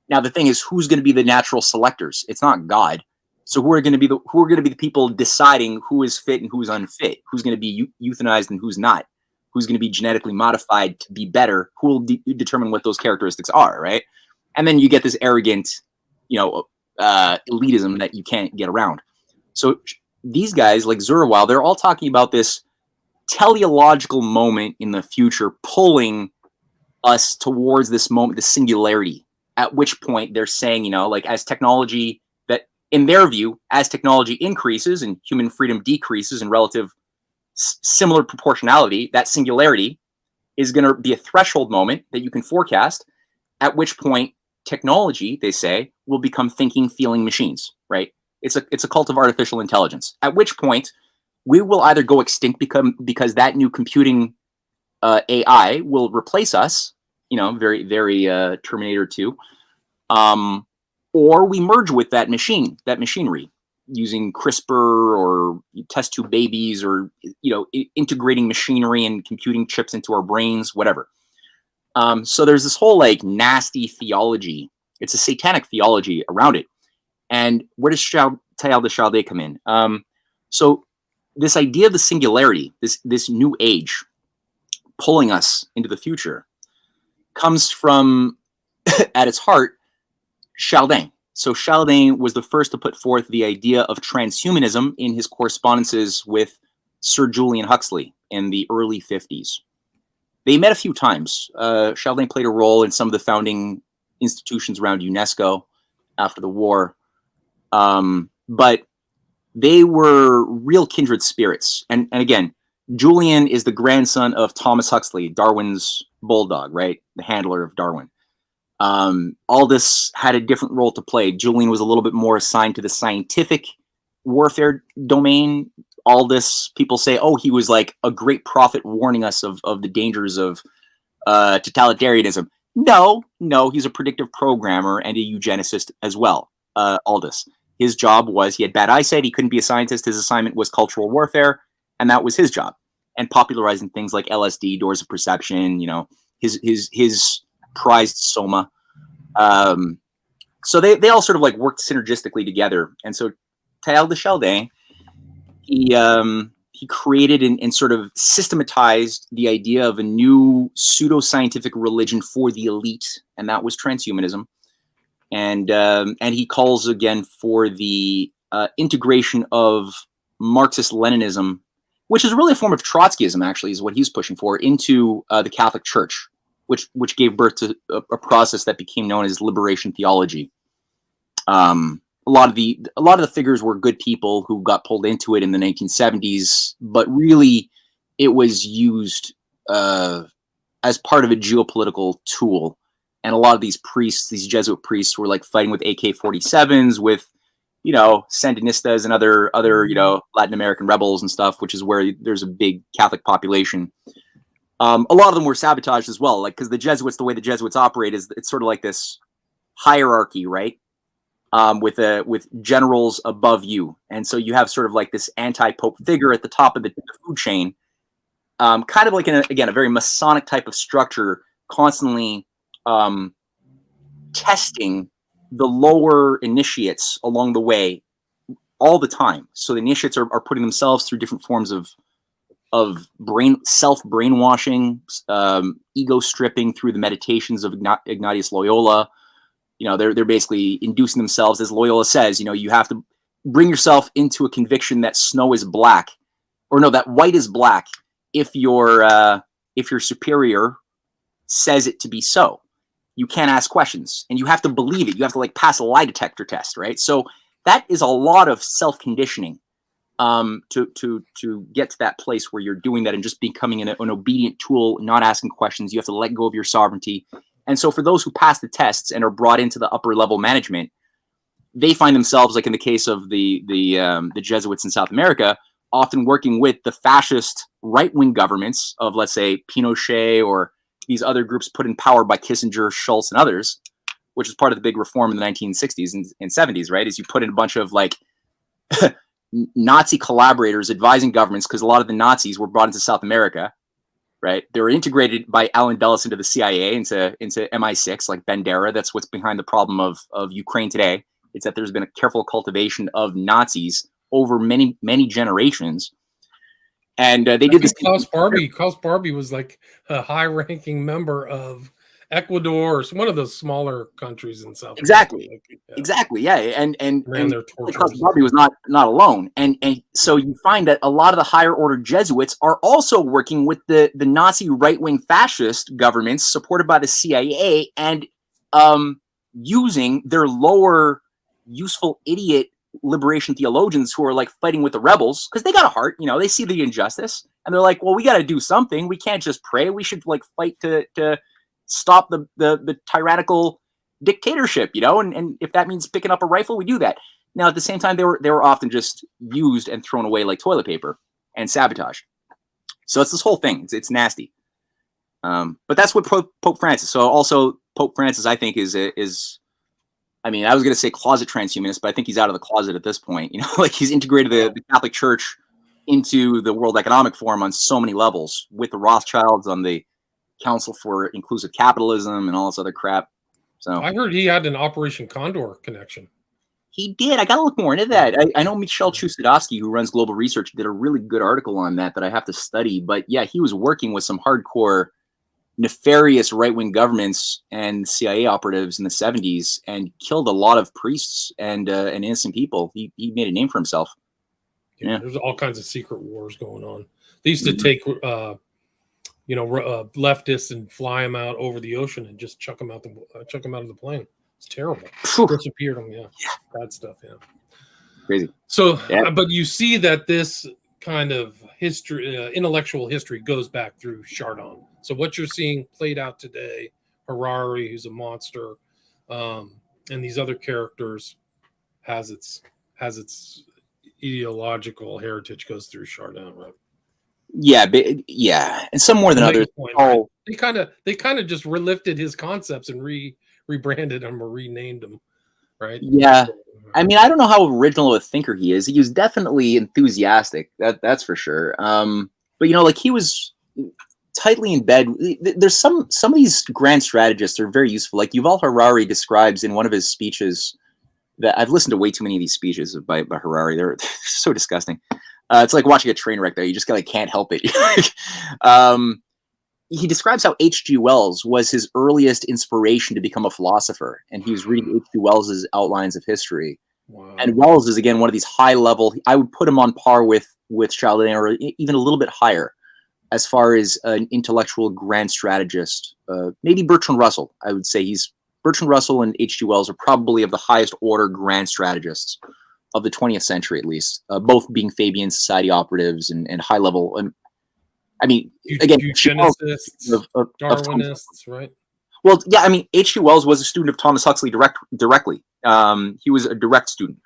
Speaker 2: Now, the thing is, who's going to be the natural selectors? It's not God. So who are going to be the people deciding who is fit and who's unfit? Who's going to be euthanized and who's not? who's going to be genetically modified to be better, who will determine what those characteristics are, right? And then you get this arrogant, elitism that you can't get around. So these guys like Zurwal, they're all talking about this teleological moment in the future pulling us towards this moment, the singularity, at which point they're saying, as technology, that in their view, as technology increases and human freedom decreases in relative similar proportionality, that singularity is going to be a threshold moment that you can forecast, at which point technology, they say, will become thinking, feeling machines, right? It's a cult of artificial intelligence, at which point we will either go extinct because that new computing AI will replace us, very, very Terminator 2, or we merge with that machinery, using CRISPR or test tube babies, or integrating machinery and computing chips into our brains, whatever. So there's this whole like nasty theology. It's a satanic theology around it. And where does Teilhard de Chardin come in? So this idea of the singularity, this new age pulling us into the future, comes from, at its heart, Chardin. So Chardin was the first to put forth the idea of transhumanism in his correspondences with Sir Julian Huxley in the early 50s. They met a few times. Chardin played a role in some of the founding institutions around UNESCO after the war. But they were real kindred spirits. And again, Julian is the grandson of Thomas Huxley, Darwin's bulldog, right? The handler of Darwin. Aldous had a different role to play. Julian was a little bit more assigned to the scientific warfare domain. Aldous, people say, he was like a great prophet warning us of the dangers of totalitarianism. No, he's a predictive programmer and a eugenicist as well, Aldous. His job was, he had bad eyesight, he couldn't be a scientist, his assignment was cultural warfare, and that was his job. And popularizing things like LSD, doors of perception, his prized soma. So they all sort of like worked synergistically together. And so Teilhard de Chardin, he created and sort of systematized the idea of a new pseudo-scientific religion for the elite, and that was transhumanism. And he calls again for the integration of Marxist-Leninism, which is really a form of Trotskyism, actually, is what he's pushing for, into the Catholic Church, which gave birth to a process that became known as liberation theology. A lot of the figures were good people who got pulled into it in the 1970s, but really it was used as part of a geopolitical tool. And a lot of these priests, these Jesuit priests, were like fighting with AK-47s, with Sandinistas and other Latin American rebels and stuff, which is where there's a big Catholic population. A lot of them were sabotaged as well, like, because the way the Jesuits operate is it's sort of like this hierarchy, right? With generals above you, and so you have sort of like this anti-pope figure at the top of the food chain, kind of like a very Masonic type of structure, constantly testing the lower initiates along the way all the time. So the initiates are putting themselves through different forms of self-brainwashing, ego stripping through the meditations of Ignatius Loyola. They're basically inducing themselves, as Loyola says, you have to bring yourself into a conviction that snow is black, or no, that white is black if your superior says it to be so. You can't ask questions, and you have to believe it. You have to like pass a lie detector test, right? So that is a lot of self-conditioning to get to that place where you're doing that and just becoming an obedient tool, not asking questions. You have to let go of your sovereignty. And so for those who pass the tests and are brought into the upper level management, they find themselves, like in the case of the Jesuits in South America, often working with the fascist right-wing governments of, let's say, Pinochet or these other groups put in power by Kissinger, Schultz, and others, which is part of the big reform in the 1960s and 70s, right? Is you put in a bunch of like Nazi collaborators advising governments, because a lot of the Nazis were brought into South America, right? They were integrated by Allen Dulles into the CIA, into MI6, like Bandera. That's what's behind the problem of Ukraine today. It's that there's been a careful cultivation of Nazis over many, many generations. And they
Speaker 1: I
Speaker 2: did
Speaker 1: think
Speaker 2: this.
Speaker 1: Klaus Barbie was like a high-ranking member of Ecuador, or one of those smaller countries in South
Speaker 2: Exactly.
Speaker 1: America. Like, yeah.
Speaker 2: Exactly. Yeah. And
Speaker 1: Their tortures.
Speaker 2: Bobby was not alone. And so you find that a lot of the higher order Jesuits are also working with the Nazi right-wing fascist governments supported by the CIA and using their lower useful idiot liberation theologians who are like fighting with the rebels because they got a heart, they see the injustice and they're like, well, we got to do something. We can't just pray. We should like fight to stop the tyrannical dictatorship, and if that means picking up a rifle, we do that. Now, at the same time, they were often just used and thrown away like toilet paper and sabotaged. So it's this whole thing. It's nasty. But that's what Pope Francis. So also Pope Francis, I think, is I mean, I was going to say closet transhumanist, but I think he's out of the closet at this point. Like he's integrated the Catholic Church into the World Economic Forum on so many levels, with the Rothschilds on the Council for Inclusive Capitalism and all this other crap. So
Speaker 1: I heard he had an Operation Condor connection.
Speaker 2: He did. I got to look more into that. I know Michel Chusudovsky, who runs Global Research, did a really good article on that I have to study. But yeah, he was working with some hardcore, nefarious right-wing governments and CIA operatives in the 70s and killed a lot of priests and innocent people. He made a name for himself.
Speaker 1: Yeah, there's all kinds of secret wars going on. They used to take leftists and fly them out over the ocean and just chuck them out of the plane. It's terrible. Disappeared them. Yeah, bad stuff. Yeah,
Speaker 2: crazy.
Speaker 1: So, but you see that this kind of history, intellectual history, goes back through Chardin. So what you're seeing played out today, Harari, who's a monster, and these other characters, has its ideological heritage goes through Chardin, right?
Speaker 2: Yeah, and some more than others.
Speaker 1: Right? They kind of just relifted his concepts and rebranded them or renamed them, right?
Speaker 2: Yeah. I mean, I don't know how original of a thinker he is. He was definitely enthusiastic. That's for sure. But like he was tightly in bed. There's some of these grand strategists are very useful. Like Yuval Harari describes in one of his speeches, that I've listened to way too many of these speeches by Harari. They're so disgusting. It's like watching a train wreck. There, you just can't help it. He describes how H.G. Wells was his earliest inspiration to become a philosopher, and he was reading H.G. Wells's Outlines of History. Wow. And Wells is again one of these high level. I would put him on par with Chardin, or even a little bit higher, as far as an intellectual grand strategist. Maybe Bertrand Russell. I would say Bertrand Russell and H.G. Wells are probably of the highest order grand strategists of the 20th century, at least. Both being Fabian Society operatives and high level. I mean, again,
Speaker 1: eugenicists, Darwinists, right?
Speaker 2: Well, yeah, I mean, H.G. Wells was a student of Thomas Huxley directly. He was a direct student,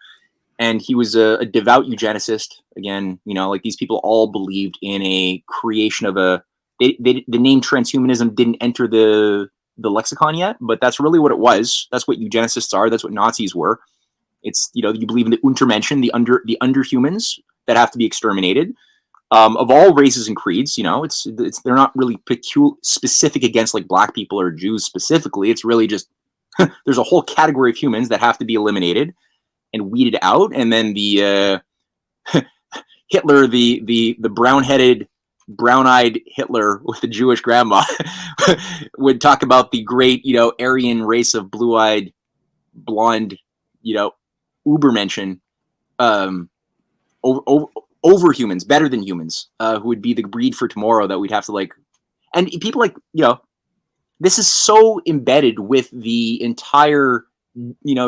Speaker 2: and he was a devout eugenicist. Again, like these people all believed in a creation of the name transhumanism didn't enter the lexicon yet, but that's really what it was. That's what eugenicists are. That's what Nazis were. It's, you believe in the Untermenschen, the underhumans that have to be exterminated. Of all races and creeds, they're not really specific against like black people or Jews specifically. It's really just there's a whole category of humans that have to be eliminated and weeded out, and then the Hitler, the brown-headed, brown-eyed Hitler with the Jewish grandma would talk about the great Aryan race of blue-eyed, blonde, Ubermenschen, over humans, better than humans, who would be the breed for tomorrow that we'd have to and people this is so embedded with the entire,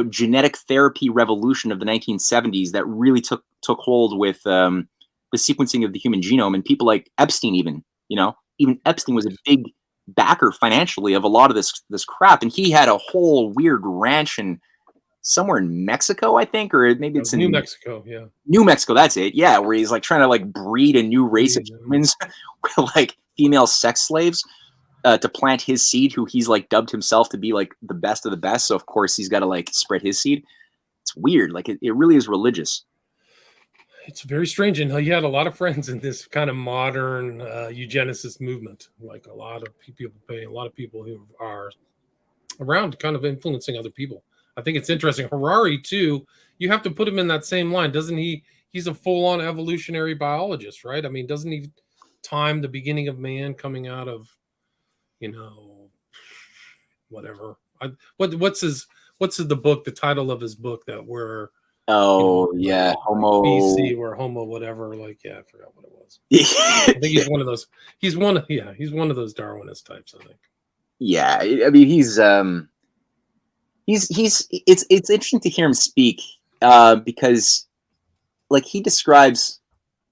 Speaker 2: genetic therapy revolution of the 1970s that really took hold with the sequencing of the human genome, and people like Epstein, even Epstein was a big backer financially of a lot of this crap, and he had a whole weird ranch somewhere in Mexico, I think, or maybe it's in
Speaker 1: New Mexico. Yeah,
Speaker 2: New Mexico. That's it. Yeah, where he's trying to breed a new race of humans, with female sex slaves, to plant his seed. Who he's dubbed himself to be the best of the best. So of course he's got to spread his seed. It's weird. It really is religious.
Speaker 1: It's very strange, and he had a lot of friends in this kind of modern eugenicist movement. A lot of people who are around, kind of influencing other people. I think it's interesting. Harari too. You have to put him in that same line, doesn't he? he's a full-on evolutionary biologist, right? I mean, doesn't he time the beginning of man coming out of, whatever. What's the book? The title of his book that where
Speaker 2: Homo
Speaker 1: BC or Homo whatever. I forgot what it was. I think he's one of those. He's one of those Darwinist types, I think.
Speaker 2: Yeah, I mean he's it's interesting to hear him speak because he describes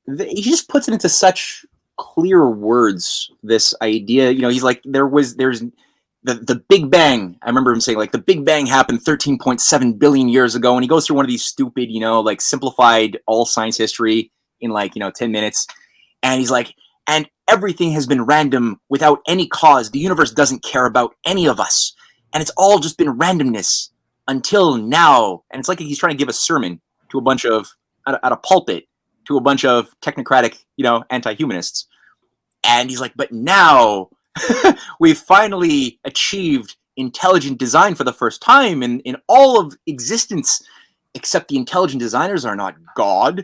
Speaker 2: he just puts it into such clear words, this idea. He's like there's the Big Bang. I remember him saying the Big Bang happened 13.7 billion years ago, and he goes through one of these stupid simplified all science history in 10 minutes, and he's like, and everything has been random without any cause. The universe doesn't care about any of us, and it's all just been randomness until now. And it's like he's trying to give a sermon to a bunch of at a pulpit to a bunch of technocratic anti-humanists, and he's like, but now we've finally achieved intelligent design for the first time in all of existence, except the intelligent designers are not God.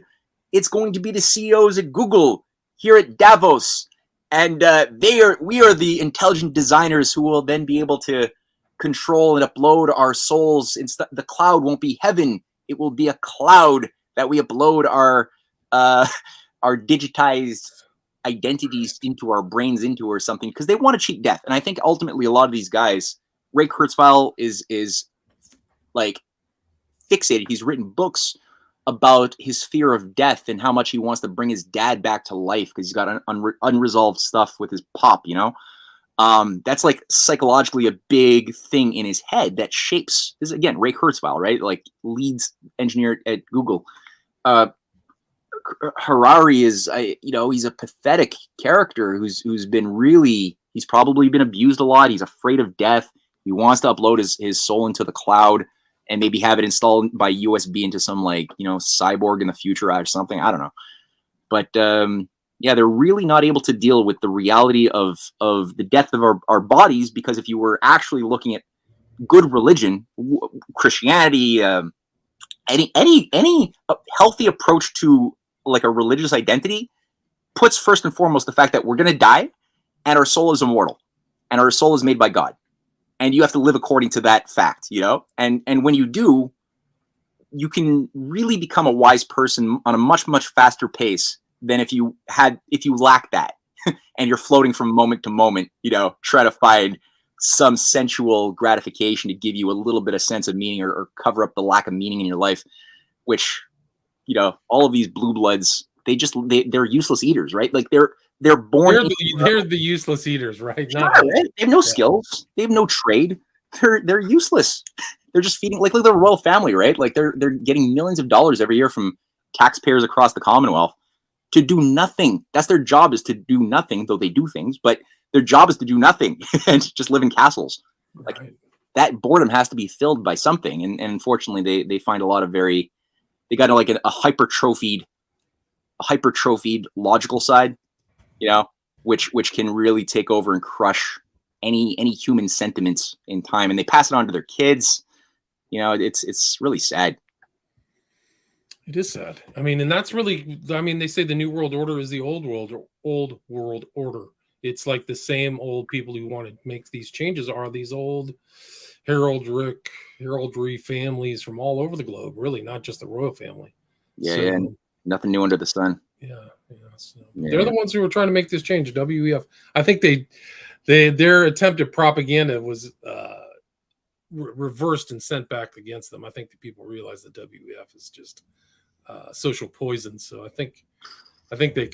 Speaker 2: It's going to be the CEOs at Google here at Davos, and we are the intelligent designers who will then be able to control and upload our souls. The cloud won't be heaven; it will be a cloud that we upload our digitized identities into, our brains into, or something, because they want to cheat death. And I think ultimately a lot of these guys, Ray Kurzweil is fixated. He's written books about his fear of death and how much he wants to bring his dad back to life because he's got unresolved stuff with his pop. That's psychologically a big thing in his head that shapes. This is, again, Ray Kurzweil, right? Leads engineer at Google. Harari is, he's a pathetic character who's probably been abused a lot. He's afraid of death. He wants to upload his soul into the cloud and maybe have it installed by USB into some cyborg in the future or something. I don't know. But they're really not able to deal with the reality of the death of our bodies, because if you were actually looking at good religion, Christianity, any healthy approach to a religious identity puts first and foremost the fact that we're going to die and our soul is immortal and our soul is made by God. And you have to live according to that fact, and when you do, you can really become a wise person on a much, much faster pace than if you lack that and you're floating from moment to moment, try to find some sensual gratification to give you a little bit of sense of meaning or cover up the lack of meaning in your life, which, all of these blue bloods, they're useless eaters, right? They're born.
Speaker 1: They're the useless eaters, right?
Speaker 2: Sure, right? They have no skills. They have no trade. They're useless. They're just feeding, look at the royal family, right? They're getting millions of dollars every year from taxpayers across the Commonwealth to do nothing. That's their job, is to do nothing, though they do things, but their job is to do nothing and just live in castles.
Speaker 1: Right.
Speaker 2: That boredom has to be filled by something. And unfortunately they find a lot of they got a hypertrophied logical side, which can really take over and crush any human sentiments in time. And they pass it on to their kids. It's really sad.
Speaker 1: It is sad. I mean, and that's really, they say the New World Order is the old world order. It's like the same old people who want to make these changes are these old heraldry families from all over the globe, really, not just the royal family.
Speaker 2: Yeah, nothing new under the sun.
Speaker 1: They're the ones who were trying to make this change. WEF. I think their attempt at propaganda was reversed and sent back against them. I think the people realize that WEF is just social poison. So I think they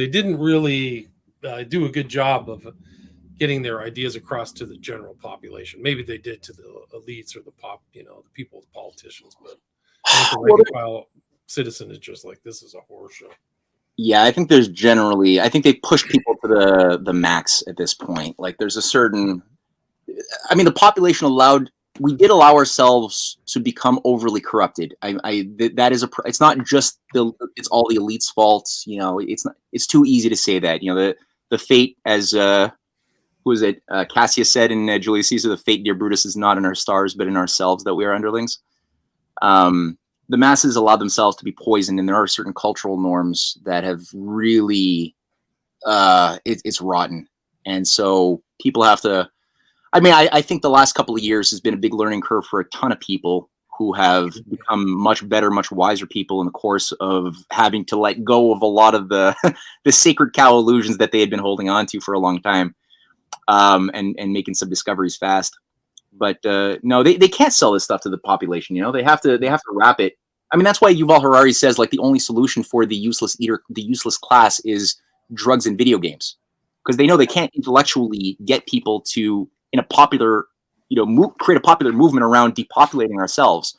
Speaker 1: didn't really do a good job of getting their ideas across to the general population. Maybe they did to the elites or the people, the politicians, but the rank and file citizen is just like, this is a horror show.
Speaker 2: Yeah, I think they push people to the max at this point. There's a certain, the population we did allow ourselves to become overly corrupted. It's not just it's all the elite's fault. It's too easy to say that. The fate, as who was it? Cassius said in Julius Caesar, the fate, dear Brutus, is not in our stars, but in ourselves, that we are underlings. the masses allow themselves to be poisoned, and there are certain cultural norms that have really, it's rotten. And so people have to, I mean, I think the last couple of years has been a big learning curve for a ton of people who have become much better, much wiser people in the course of having to let go of a lot of the the sacred cow illusions that they had been holding on to for a long time, and making some discoveries fast. But no, they can't sell this stuff to the population. You know, they have to wrap it. I mean, that's why Yuval Harari says like the only solution for the useless class is drugs and video games, because they know they can't intellectually get people to, in a popular, create a popular movement around depopulating ourselves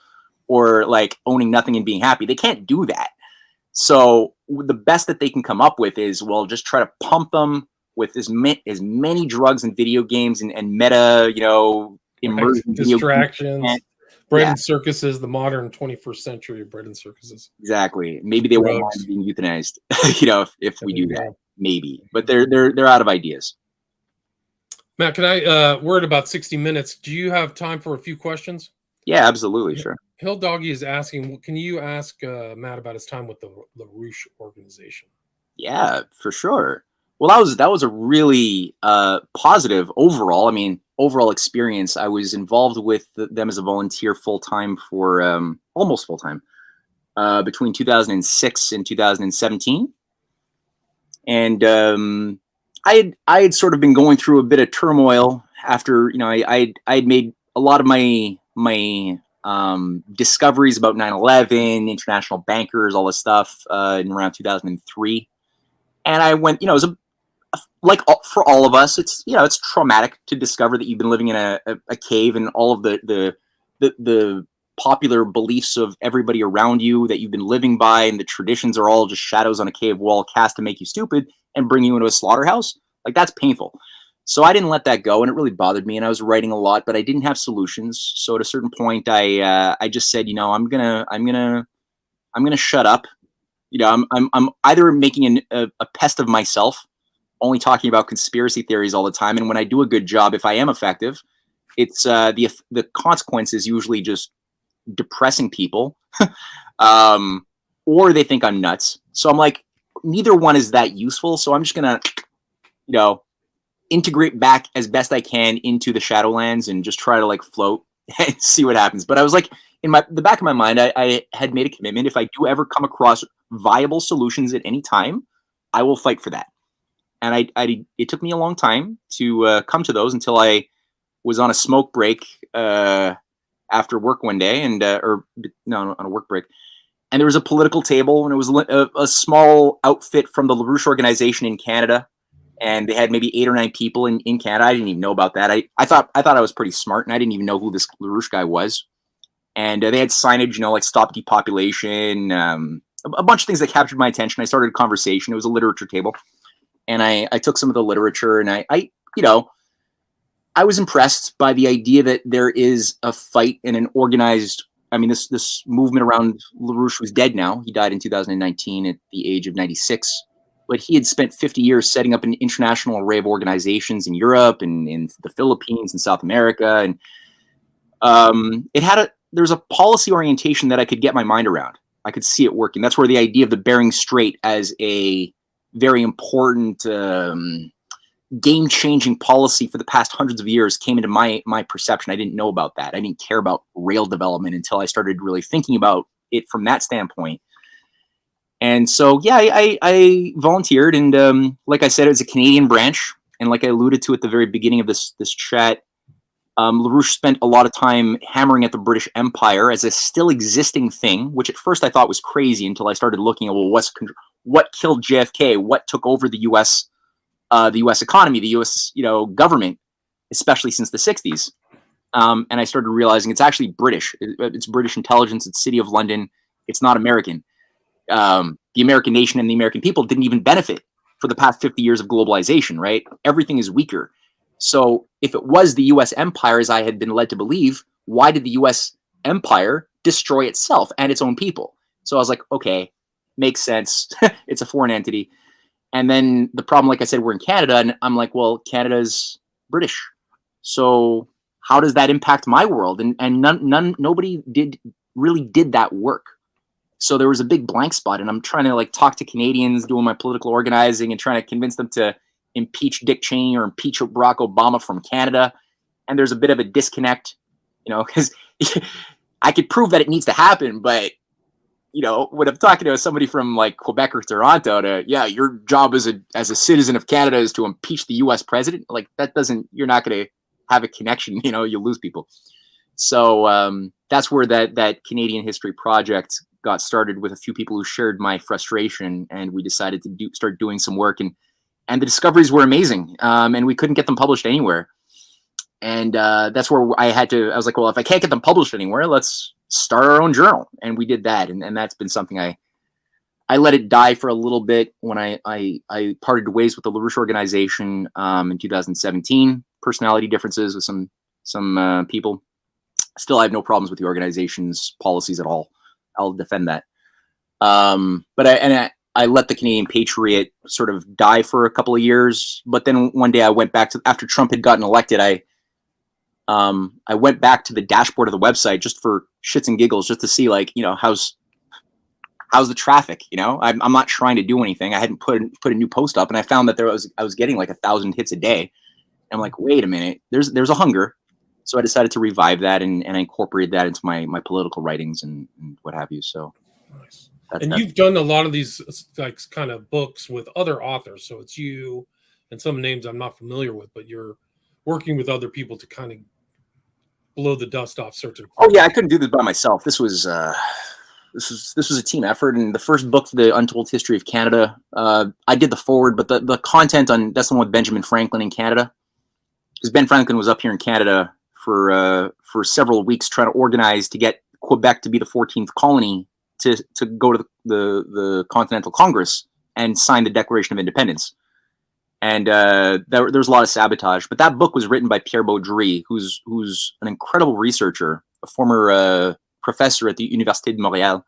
Speaker 2: or like owning nothing and being happy. They can't do that. So the best that they can come up with is, well, just try to pump them with as many drugs and video games and meta, immersion
Speaker 1: distractions, bread and circuses, the modern 21st century bread and circuses.
Speaker 2: Exactly. Maybe they won't mind being euthanized, if we do that, maybe. But they're out of ideas.
Speaker 1: Matt, we're at about 60 minutes. Do you have time for a few questions?
Speaker 2: Yeah, absolutely. Sure.
Speaker 1: Hill Doggy is asking, can you ask Matt about his time with the LaRouche organization?
Speaker 2: Yeah, for sure. Well, that was a really positive overall. I mean, overall experience. I was involved with them as a volunteer full-time for almost full-time between 2006 and 2017. And I had sort of been going through a bit of turmoil after, I had made a lot of my discoveries about 9/11, international bankers, all this stuff in around 2003. And I went, it was for all of us, it's traumatic to discover that you've been living in a cave, and all of the popular beliefs of everybody around you that you've been living by, and the traditions are all just shadows on a cave wall cast to make you stupid and bring you into a slaughterhouse. Like, that's painful. So I didn't let that go, and it really bothered me. And I was writing a lot, but I didn't have solutions. So at a certain point, I just said, I'm gonna shut up. I'm either making a pest of myself, only talking about conspiracy theories all the time, and when I do a good job, if I am effective, it's the consequence is usually just depressing people, or they think I'm nuts. So I'm like, neither one is that useful. So I'm just gonna, integrate back as best I can into the Shadowlands and just try to like float and see what happens. But I was like, in the back of my mind, I had made a commitment. If I do ever come across viable solutions at any time, I will fight for that. And it took me a long time to come to those, until I was on a smoke break after work one day, and on a work break. And there was a political table, and it was a small outfit from the LaRouche organization in Canada. And they had maybe 8 or 9 people in Canada. I didn't even know about that. I thought I was pretty smart, and I didn't even know who this LaRouche guy was. And they had signage, like stop depopulation, a bunch of things that captured my attention. I started a conversation. It was a literature table. And I took some of the literature, and I was impressed by the idea that there is a fight and an organized, this movement around LaRouche was dead now. He died in 2019 at the age of 96. But he had spent 50 years setting up an international array of organizations in Europe and in the Philippines and South America. And there was a policy orientation that I could get my mind around. I could see it working. That's where the idea of the Bering Strait as a very important game-changing policy for the past hundreds of years came into my perception. I didn't know about that. I didn't care about rail development until I started really thinking about it from that standpoint. And so, yeah, I volunteered, and like I said, it was a Canadian branch. And like I alluded to at the very beginning of this chat, LaRouche spent a lot of time hammering at the British Empire as a still existing thing, which at first I thought was crazy until I started looking at, well, what killed JFK? What took over the U.S. Economy, the U.S. Government, especially since the 60s? And I started realizing it's actually British. It's British intelligence. It's City of London. It's not American. The American nation and the American people didn't even benefit for the past 50 years of globalization, right? Everything is weaker. So if it was the U.S. empire, as I had been led to believe, why did the U.S. empire destroy itself and its own people? So I was like, okay, makes sense. It's a foreign entity. And then the problem, like I said, we're in Canada, and I'm like, well, Canada's British. So how does that impact my world? And nobody really did that work. So there was a big blank spot, and I'm trying to like talk to Canadians, doing my political organizing and trying to convince them to impeach Dick Cheney or impeach Barack Obama from Canada. And there's a bit of a disconnect, because I could prove that it needs to happen, but when I'm talking to somebody from like Quebec or Toronto, your job as a citizen of Canada is to impeach the U.S. president. Like you're not going to have a connection. You lose people. So that's where that Canadian History Project got started, with a few people who shared my frustration, and we decided to start doing some work, and the discoveries were amazing, and we couldn't get them published anywhere. And that's where I was like, well, if I can't get them published anywhere, let's start our own journal. And we did that. And that's been something I let it die for a little bit when I parted ways with the LaRouche organization in 2017. Personality differences with some people. Still, I have no problems with the organization's policies at all. I'll defend that. But I let the Canadian Patriot sort of die for a couple of years. But then one day I went back after Trump had gotten elected, I went back to the dashboard of the website just for shits and giggles, just to see how's the traffic. I'm not trying to do anything. I hadn't put a new post up, and I found that I was getting like 1,000 hits a day. And I'm like, wait a minute, there's a hunger. So I decided to revive that and I incorporated that into my political writings and what have you. So
Speaker 1: nice. You've done a lot of these like kind of books with other authors. So it's you and some names I'm not familiar with, but you're working with other people to kind of blow the dust off certain.
Speaker 2: Oh yeah, I couldn't do this by myself. This was a team effort. And the first book, The Untold History of Canada, I did the forward, but the content that's the one with Benjamin Franklin in Canada, because Ben Franklin was up here in Canada for several weeks trying to organize to get Quebec to be the 14th colony to go to the Continental Congress and sign the Declaration of Independence. And there was a lot of sabotage. But that book was written by Pierre Baudry, who's an incredible researcher, a former professor at the Université de Montréal.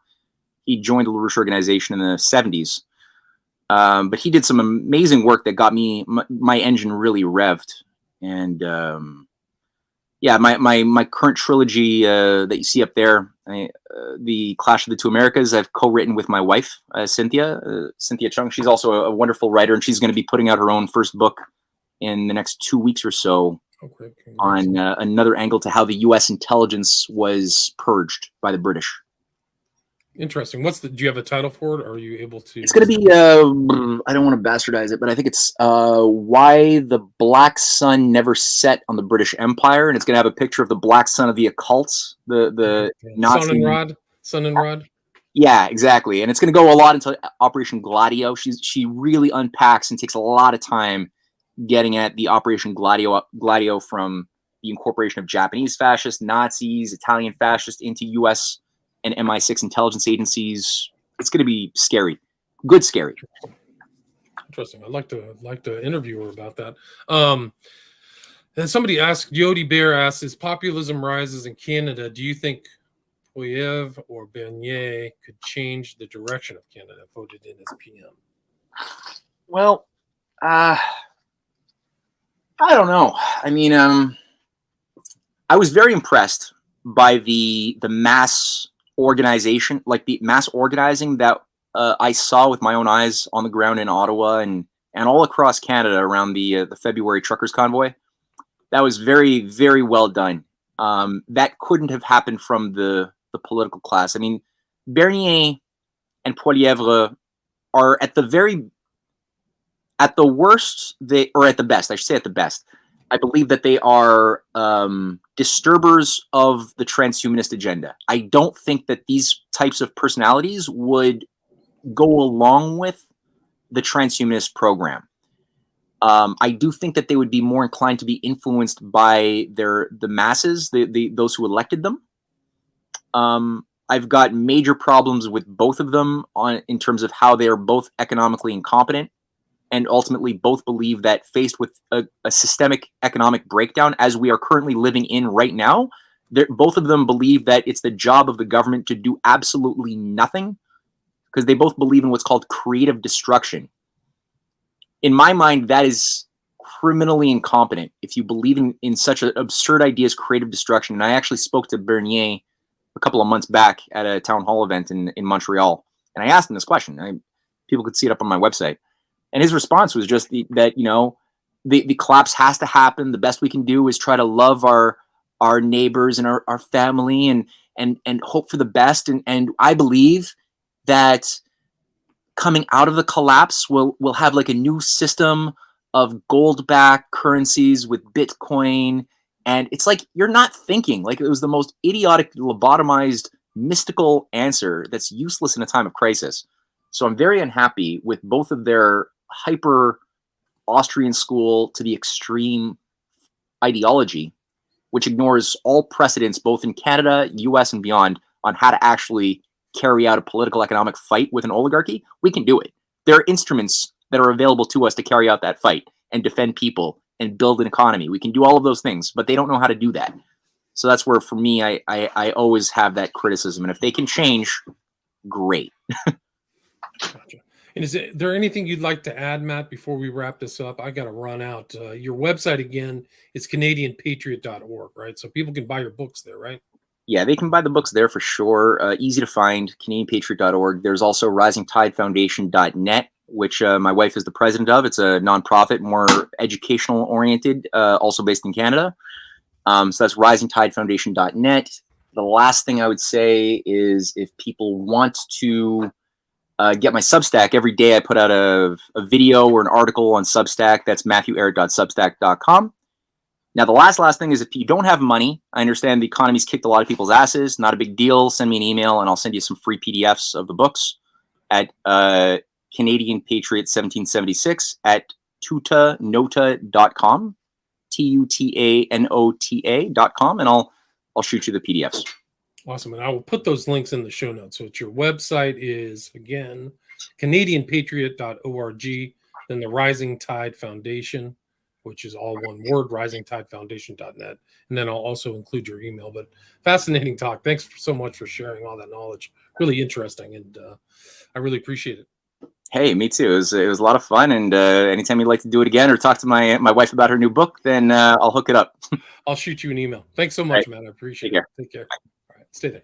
Speaker 2: He joined the LaRouche organization in the 70s. But he did some amazing work that got me my engine really revved. And my current trilogy that you see up there, The Clash of the Two Americas, I've co-written with my wife, Cynthia Chung. She's also a wonderful writer, and she's going to be putting out her own first book in the next 2 weeks or so on another angle to how the U.S. intelligence was purged by the British.
Speaker 1: Interesting. Do you have a title for it? Or are you able to?
Speaker 2: It's going to be, I don't want to bastardize it, but I think it's Why the Black Sun Never Set on the British Empire. And it's going to have a picture of the black sun of the occult, the Nazi.
Speaker 1: Sun and Rod.
Speaker 2: Yeah, exactly. And it's going to go a lot into Operation Gladio. She really unpacks and takes a lot of time getting at the Operation Gladio from the incorporation of Japanese fascists, Nazis, Italian fascists into U.S. and MI6 intelligence agencies. It's going to be scary, good scary.
Speaker 1: Interesting. I'd like to interview her about that. And somebody asked, Yodi Bear asks, as populism rises in Canada, do you think Pierre or Bernier could change the direction of Canada? Voted in as PM.
Speaker 2: Well, I don't know. I mean, I was very impressed by the mass organization, like the mass organizing that I saw with my own eyes on the ground in Ottawa and all across Canada around the February truckers convoy. That was very, very well done. That couldn't have happened from the political class. I mean, Bernier and Poilievre are at the worst, or at the best, I should say at the best, I believe that they are disturbers of the transhumanist agenda. I don't think that these types of personalities would go along with the transhumanist program. I do think that they would be more inclined to be influenced by the masses, those who elected them. I've got major problems with both of them in terms of how they are both economically incompetent, and ultimately both believe that faced with a systemic economic breakdown, as we are currently living in right now, both of them believe that it's the job of the government to do absolutely nothing, because they both believe in what's called creative destruction. In my mind, that is criminally incompetent if you believe in such an absurd idea as creative destruction. And I actually spoke to Bernier a couple of months back at a town hall event in Montreal, and I asked him this question. People could see it up on my website, and his response was just that the collapse has to happen. The best we can do is try to love our neighbors and our family and hope for the best. And I believe that coming out of the collapse, we'll have like a new system of gold-backed currencies with Bitcoin. And it's like, you're not thinking. Like, it was the most idiotic, lobotomized, mystical answer that's useless in a time of crisis. So I'm very unhappy with both of their hyper Austrian school to the extreme ideology, which ignores all precedents, both in Canada, US, and beyond, on how to actually carry out a political economic fight with an oligarchy. We can do it. There are instruments that are available to us to carry out that fight and defend people and build an economy. We can do all of those things, but they don't know how to do that. So that's where, for me, I always have that criticism. And if they can change, great.
Speaker 1: Gotcha. And is there anything you'd like to add, Matt, before we wrap this up? I got to run out. Your website, again, is CanadianPatriot.org, right? So people can buy your books there, right?
Speaker 2: Yeah, they can buy the books there for sure. Easy to find, CanadianPatriot.org. There's also RisingTideFoundation.net, which my wife is the president of. It's a nonprofit, more educational oriented, also based in Canada. So that's RisingTideFoundation.net. The last thing I would say is, if people want to get my Substack, every day I put out a video or an article on Substack. That's MatthewEhret.substack.com. Now, the last thing is, if you don't have money, I understand the economy's kicked a lot of people's asses. Not a big deal. Send me an email and I'll send you some free PDFs of the books at Canadian Patriot 1776 at tutanota.com, tutanota.com, and I'll shoot you the PDFs.
Speaker 1: Awesome. And I will put those links in the show notes. So it's your website is, again, CanadianPatriot.org, then the Rising Tide Foundation, which is all one word, RisingTideFoundation.net. And then I'll also include your email. But fascinating talk. Thanks so much for sharing all that knowledge. Really interesting. And I really appreciate it.
Speaker 2: Hey, me too. It was a lot of fun. And anytime you'd like to do it again or talk to my wife about her new book, then I'll hook it up.
Speaker 1: I'll shoot you an email. Thanks so much, Matt. I appreciate it. Take care. All right. Stay there.